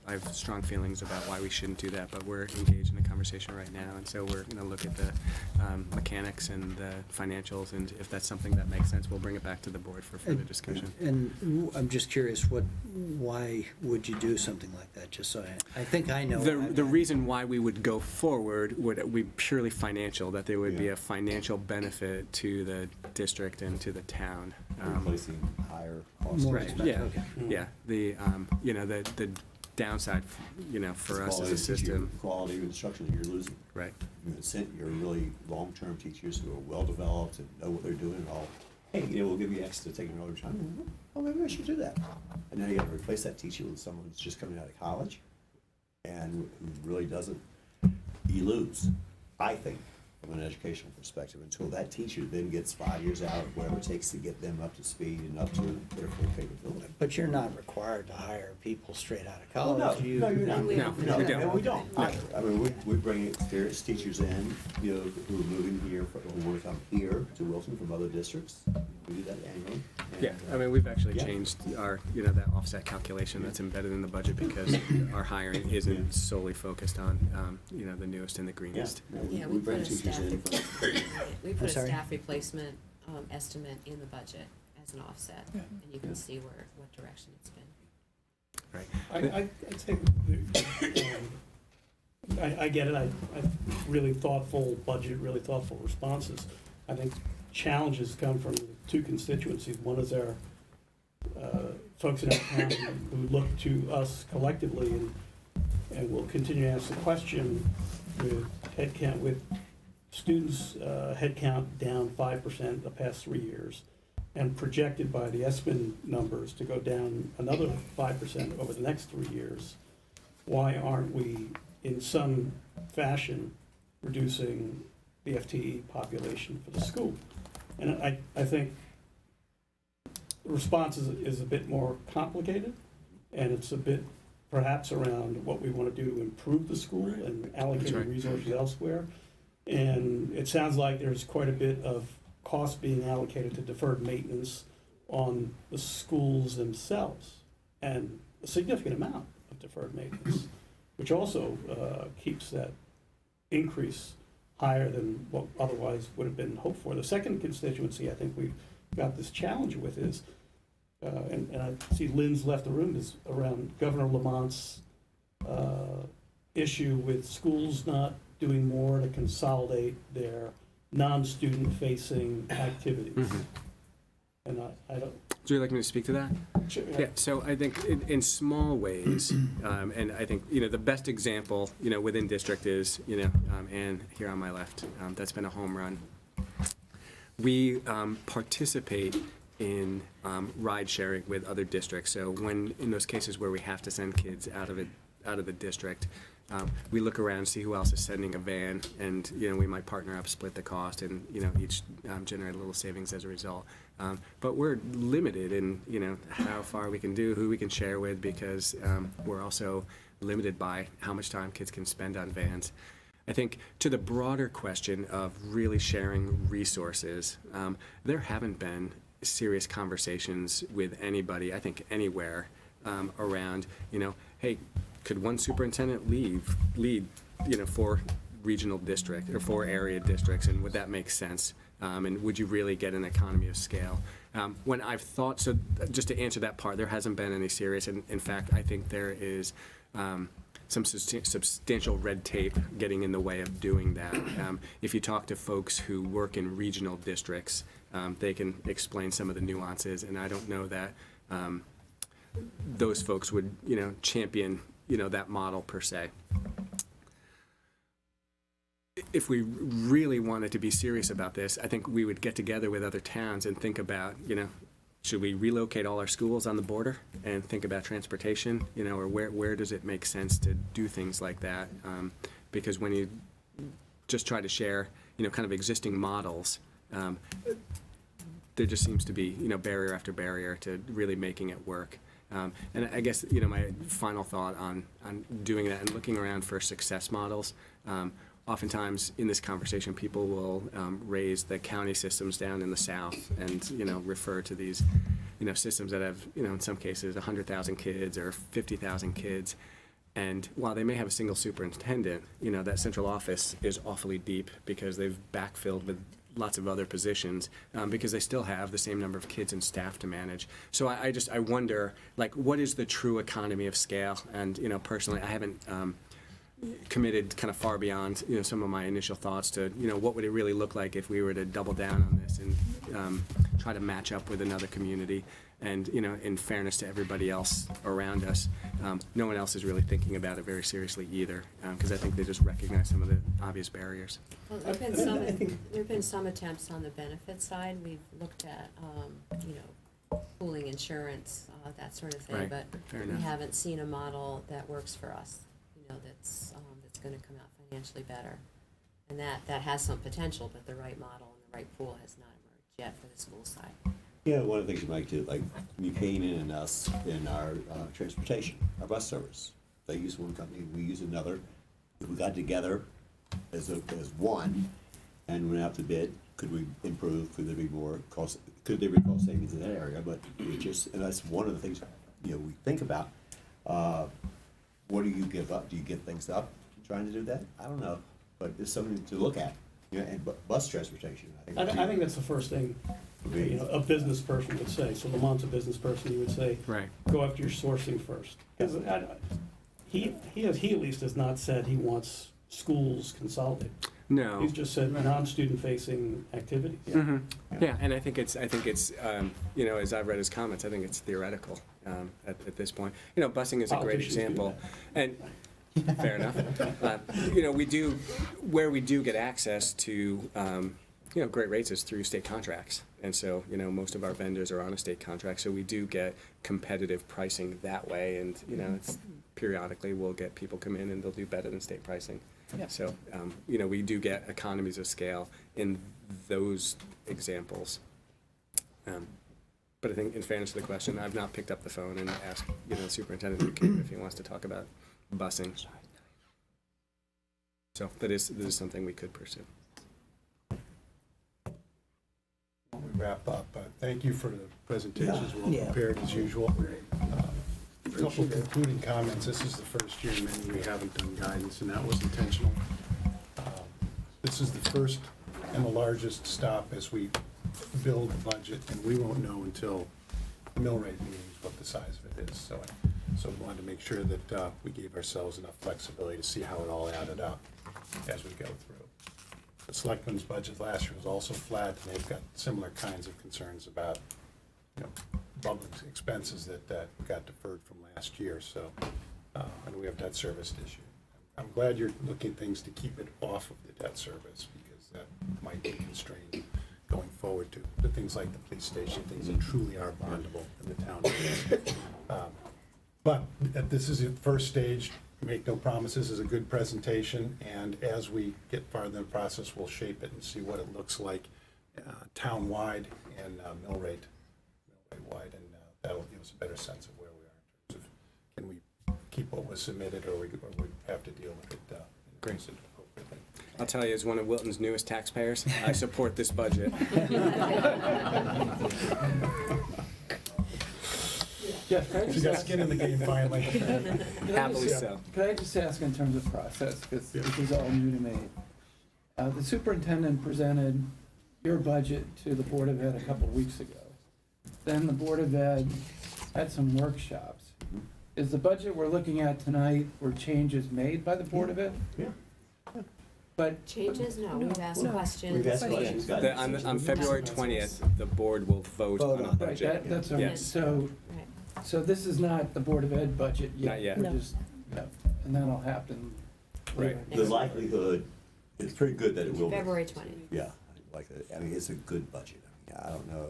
Speaker 4: I have strong feelings about why we shouldn't do that, but we're engaged in a conversation right now, and so we're going to look at the mechanics and the financials, and if that's something that makes sense, we'll bring it back to the board for further discussion.
Speaker 6: And I'm just curious, why would you do something like that? Just so I think I know.
Speaker 4: The reason why we would go forward would be purely financial, that there would be a financial benefit to the district and to the town.
Speaker 8: Replacing higher costs.
Speaker 4: Right, yeah, yeah. The, you know, the downside, you know, for us as a system.
Speaker 8: Quality of instruction that you're losing.
Speaker 4: Right.
Speaker 8: You're really long-term teachers who are well-developed and know what they're doing and all. Hey, you know, we'll give you X to take another time. Oh, maybe I should do that. And now you have to replace that teacher with someone who's just coming out of college and who really doesn't. You lose, I think, from an educational perspective, until that teacher then gets 5 years out, whatever it takes to get them up to speed and up to their full capability.
Speaker 6: But you're not required to hire people straight out of
Speaker 8: Oh,
Speaker 6: college.
Speaker 8: no, you're not.
Speaker 4: No, we don't.
Speaker 8: And we don't either. I mean, we bring experienced teachers in, you know, who are moving here, who want to come here to Wilson from other districts. We do that annually. And,
Speaker 4: Yeah, I mean, we've actually changed our, you know, that offset calculation that's embedded in the budget because our hiring isn't solely focused on, you know, the newest and the greenest.
Speaker 1: Yeah,
Speaker 8: we
Speaker 1: we
Speaker 8: bring
Speaker 1: put a
Speaker 8: teachers
Speaker 1: staff,
Speaker 8: in from.
Speaker 1: we put a
Speaker 6: sorry?
Speaker 1: staff replacement estimate in the budget as an offset, and you can see what direction it's been.
Speaker 4: Right.
Speaker 7: I'd say, I get it, I really thoughtful budget, really thoughtful responses. I think challenges come from 2 constituencies. One is our folks in our town who look to us collectively and will continue to ask the question with headcount, with students' headcount down 5% the past 3 years, and projected by the ESPN numbers to go down another 5% over the next 3 years. Why aren't we, in some fashion, reducing the FTE population for the school? And I think the response is a bit more complicated, and it's a bit perhaps around what we want to do to improve the school and allocating resources elsewhere. And it sounds like there's quite a bit of cost being allocated to deferred maintenance on the schools themselves, and a significant amount of deferred maintenance, which also keeps that increase higher than what otherwise would have been hoped for. The second constituency I think we've got this challenge with is, and I see Lynn's left the room, is around Governor Lamont's issue with schools not doing more to consolidate their non-student facing activities. And I don't.
Speaker 4: Would you like me to speak to that?
Speaker 7: Sure,
Speaker 4: Yeah, so I think in small ways, and I think, the best example, within district is, Ann here on my left, that's been a home run. We participate in ride sharing with other districts. So when, in those cases where we have to send kids out of the district, we look around, see who else is sending a van, and, we might partner up, split the cost, and, each generate a little savings as a result. But we're limited in, how far we can do, who we can share with, because we're also limited by how much time kids can spend on vans. I think to the broader question of really sharing resources, there haven't been serious conversations with anybody, I think anywhere, around, hey, could one superintendent lead, 4 regional district or 4 area districts, and would that make sense? And would you really get an economy of scale? When I've thought, so just to answer that part, there hasn't been any serious, and in fact, I think there is some substantial red tape getting in the way of doing that. If you talk to folks who work in regional districts, they can explain some of the nuances, and I don't know that those folks would, champion, that model per se. If we really wanted to be serious about this, I think we would get together with other towns and think about, should we relocate all our schools on the border and think about transportation, or where does it make sense to do things like that? Because when you just try to share, kind of existing models, there just seems to be, barrier after barrier to really making it work. And I guess, my final thought on doing that and looking around for success models, oftentimes in this conversation, people will raise the county systems down in the south and, refer to these, systems that have, in some cases, 100,000 kids or 50,000 kids. And while they may have a single superintendent, that central office is awfully deep because they've backfilled with lots of other positions because they still have the same number of kids and staff to manage. So I wonder, what is the true economy of scale? And, personally, I haven't committed kind of far beyond, some of my initial thoughts to, what would it really look like if we were to double down on this and try to match up with another community. And, in fairness to everybody else around us, no one else is really thinking about it very seriously either, because I think they just recognize some of the obvious barriers.
Speaker 1: Well, there have been some attempts on the benefit side. We've looked at, pooling insurance, that sort of thing,
Speaker 4: Right.
Speaker 1: but
Speaker 4: Fair
Speaker 1: we
Speaker 4: enough.
Speaker 1: haven't seen a model that works for us, that's going to come out financially better. And that has some potential, but the right model and the right pool has not emerged yet for the school side.
Speaker 8: Yeah, one of the things you might do, like Buchanan and us in our transportation, our bus service. They use one company, we use another. If we got together as one and went out to bid, could we improve? Could there be more cost? Could there be cost savings in that area? But and that's one of the things we think about. What do you give up? Do you give things up trying to do that? I don't know, but it's something to look at. And bus transportation.
Speaker 7: I think that's the first thing, a business person would say. So Lamont's a business person, he would say,
Speaker 4: Right.
Speaker 7: go after your sourcing first. Because he at least has not said he wants schools consolidated.
Speaker 4: No.
Speaker 7: He's just said non-student facing activities.
Speaker 4: Mm-hmm. Yeah, and I think it's as I've read his comments, I think it's theoretical at this point. Busing is a great
Speaker 7: Politicians do
Speaker 4: example, and fair enough. We do get access to great rates is through state contracts, and so most of our vendors are on a state contract, so we do get competitive pricing that way, and it's periodically we'll get people come in and they'll do better than state pricing.
Speaker 7: Yeah.
Speaker 4: So, we do get economies of scale in those examples. But I think in fairness to the question, I've not picked up the phone and asked, Superintendent McCabe if he wants to talk about busing. So this is something we could pursue.
Speaker 2: When we wrap up, thank you for the presentations. Well
Speaker 6: Yeah.
Speaker 2: prepared as usual. couple concluding comments. This is the first year in many we haven't done guidance, and that was intentional. This is the first and the largest stop as we build the budget, and we won't know until the mill rate meetings what the size of it is. So we wanted to make sure that we gave ourselves enough flexibility to see how it all added up as we go through. The selectmen's budget last year was also flat, and they've got similar kinds of concerns about, public expenses that got deferred from last year. So, and we have debt service issue. I'm glad you're looking at things to keep it off of the debt service, because that might be constrained going forward to things like the police station, things that truly are bondable in the town. But this is the first stage. Make no promises is a good presentation, and as we get farther in the process, we'll shape it and see what it looks like town-wide and mill rate wide, and that'll give us a better sense of where we are in terms of, can we keep what was submitted, or we have to deal with it increase it appropriately.
Speaker 4: I'll tell you, as one of Wilton's newest taxpayers, I support this budget.
Speaker 9: Jeff, could I
Speaker 2: You
Speaker 9: just
Speaker 2: got
Speaker 9: ask,
Speaker 2: skin in the game finally.
Speaker 4: Happily so.
Speaker 9: could I just ask in terms of process, because this is all new to me. The superintendent presented your budget to the Board of Ed a couple of weeks ago. Then the Board of Ed had some workshops. Is the budget we're looking at tonight, were changes made by the Board of Ed?
Speaker 8: Yeah.
Speaker 9: But
Speaker 1: Changes? No, we've asked questions.
Speaker 8: We've asked questions.
Speaker 4: On February 20th, the board will vote on a
Speaker 9: right,
Speaker 4: budget.
Speaker 9: that's all right.
Speaker 4: Yes.
Speaker 9: So,
Speaker 1: Right.
Speaker 9: so this is not the Board of Ed budget yet?
Speaker 4: Not yet.
Speaker 9: We're
Speaker 11: No.
Speaker 9: just- yeah, and that'll happen later.
Speaker 4: Right.
Speaker 8: The likelihood, it's pretty good that it will be.
Speaker 1: February 20th.
Speaker 8: Yeah, I mean, it's a good budget. I don't know,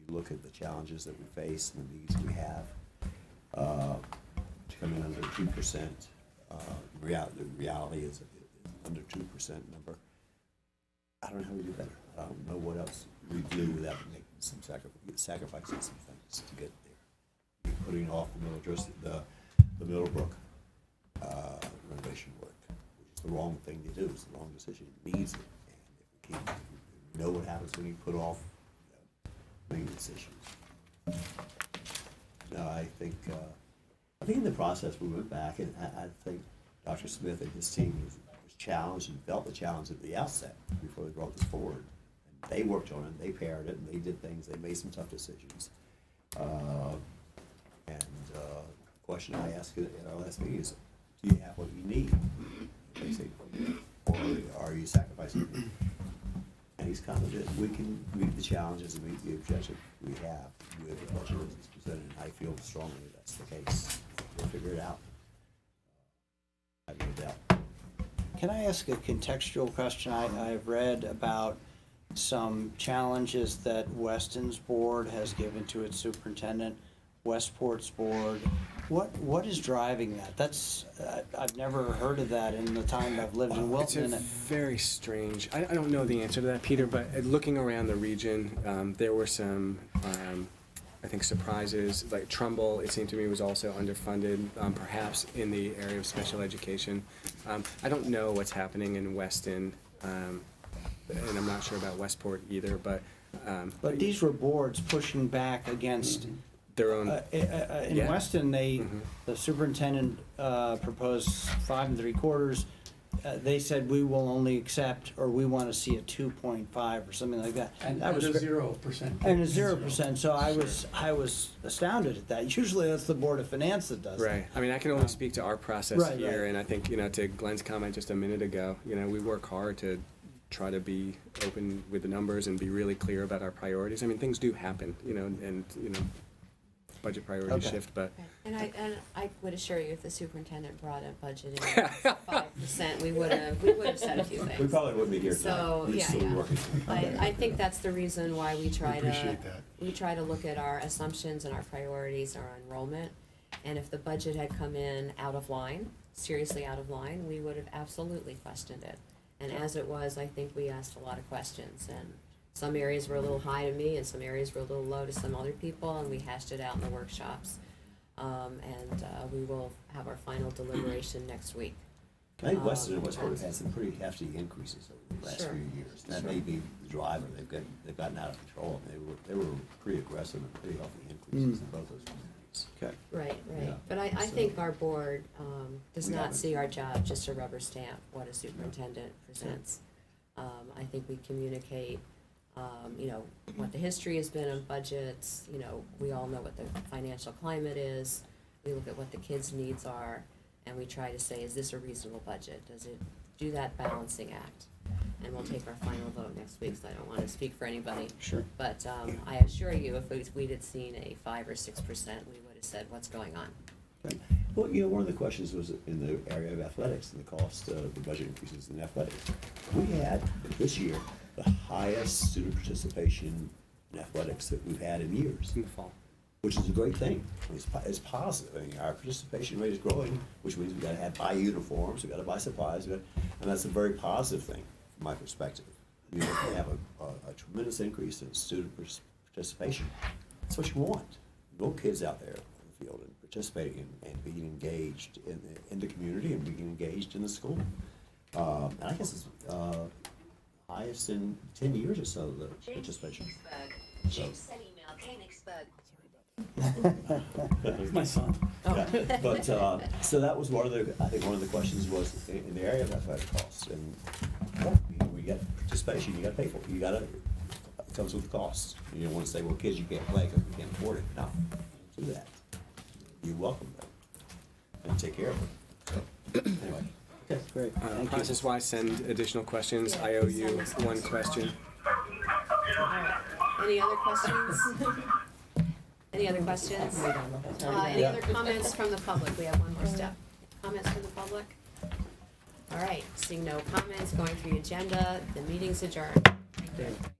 Speaker 8: you look at the challenges that we face and the needs we have, to come in under 2%, the reality is under 2% number. I don't know how we do better. I don't know what else we do without making some sacrificing some things to get there. We're putting off the Middlebrook renovation work, which is the wrong thing to do. It's the wrong decision. It needs it. And if we know what happens when you put off maintenance issues. No, I think in the process we went back, and I think Dr. Smith and his team was challenged and felt the challenge at the outset before they brought this forward. And they worked on it, they paired it, and they did things, they made some tough decisions. The question I asked at our last meeting is, do you have what you need? They say, or are you sacrificing? And he's confident we can meet the challenges and meet the objective we have with the budget as it's presented, and I feel strongly that's the case. We'll figure it out. I have no doubt.
Speaker 6: Can I ask a contextual question? I've read about some challenges that Weston's board has given to its superintendent, Westport's board. What is driving that? That's, I've never heard of that in the time I've lived in
Speaker 4: It's
Speaker 6: Wilton.
Speaker 4: very strange. I don't know the answer to that, Peter, but looking around the region, there were some, I think, surprises. Like Trumbull, it seemed to me, was also underfunded, perhaps in the area of special education. I don't know what's happening in Weston, and I'm not sure about Westport either, but.
Speaker 6: But these were boards pushing back against
Speaker 4: their own.
Speaker 6: in
Speaker 4: Yeah.
Speaker 6: Weston, the superintendent proposed 5 3/4. They said we will only accept, or we want to see a 2.5 or something like that.
Speaker 9: And
Speaker 6: that was
Speaker 9: a 0%.
Speaker 6: And a 0%. So I was astounded at that. Usually that's the Board of Finance that does
Speaker 4: Right. I mean, I can only speak to our process
Speaker 6: Right,
Speaker 4: here,
Speaker 6: right.
Speaker 4: and I think, to Glenn's comment just a minute ago, we work hard to try to be open with the numbers and be really clear about our priorities. I mean, things do happen, and budget priorities
Speaker 6: Okay.
Speaker 4: shift, but
Speaker 1: And I would assure you, if the superintendent brought a budget in at 5%, we would have said a few things.
Speaker 8: We probably wouldn't be here tonight.
Speaker 1: So,
Speaker 8: We'd
Speaker 1: yeah,
Speaker 8: still be
Speaker 1: yeah.
Speaker 8: working.
Speaker 1: I think that's the reason why we try to,
Speaker 2: appreciate that.
Speaker 1: we try to look at our assumptions and our priorities, our enrollment. And if the budget had come in out of line, seriously out of line, we would have absolutely questioned it. And as it was, I think we asked a lot of questions, and some areas were a little high to me and some areas were a little low to some other people, and we hashed it out in the workshops. We will have our final deliberation next week.
Speaker 8: I think Weston and Westport have had some pretty hefty increases over the last
Speaker 1: Sure.
Speaker 8: few years. That may be the driver. They've gotten out of control. They were pretty aggressive and pretty healthy increases in both those communities.
Speaker 6: Okay.
Speaker 1: Right, right.
Speaker 8: Yeah.
Speaker 1: But I think our board does not see our job just to rubber stamp what a superintendent presents. I think we communicate, what the history has been of budgets, we all know what the financial climate is. We look at what the kids' needs are, and we try to say, is this a reasonable budget? Does it do that balancing act? And we'll take our final vote next week, so I don't want to speak for anybody.
Speaker 7: Sure.
Speaker 1: But I assure you, if we'd had seen a 5 or 6%, we would have said, what's going on?
Speaker 8: Okay. Well, one of the questions was in the area of athletics and the cost of the budget increases in athletics. We had, this year, the highest student participation in athletics that we've had in years.
Speaker 4: In the fall.
Speaker 8: Which is a great thing. It's positive. I mean, our participation rate is growing, which means we've got to buy uniforms, we've got to buy supplies, and that's a very positive thing from my perspective. We have a tremendous increase in student participation. That's what you want. You want kids out there in the field and participating and being engaged in the community and being engaged in the school. And I guess it's highest in 10 years or so, the participation. So.
Speaker 7: My son.
Speaker 8: Yeah, but, so that was one of the questions was in the area of athletic costs. And, we get participation, you gotta pay for it. It comes with costs. You don't wanna say, well, kids, you can't play because we can't afford it. No, do that. You welcome them and take care of them. So, anyway.
Speaker 6: Okay, great. Thank you.
Speaker 4: Process-wise, send additional questions. I owe you one question.
Speaker 1: Any other questions? Any other questions? Any other comments from the public? We have one more step. Comments from the public? All right, seeing no comments, going through the agenda, the meeting's adjourned. Thank you.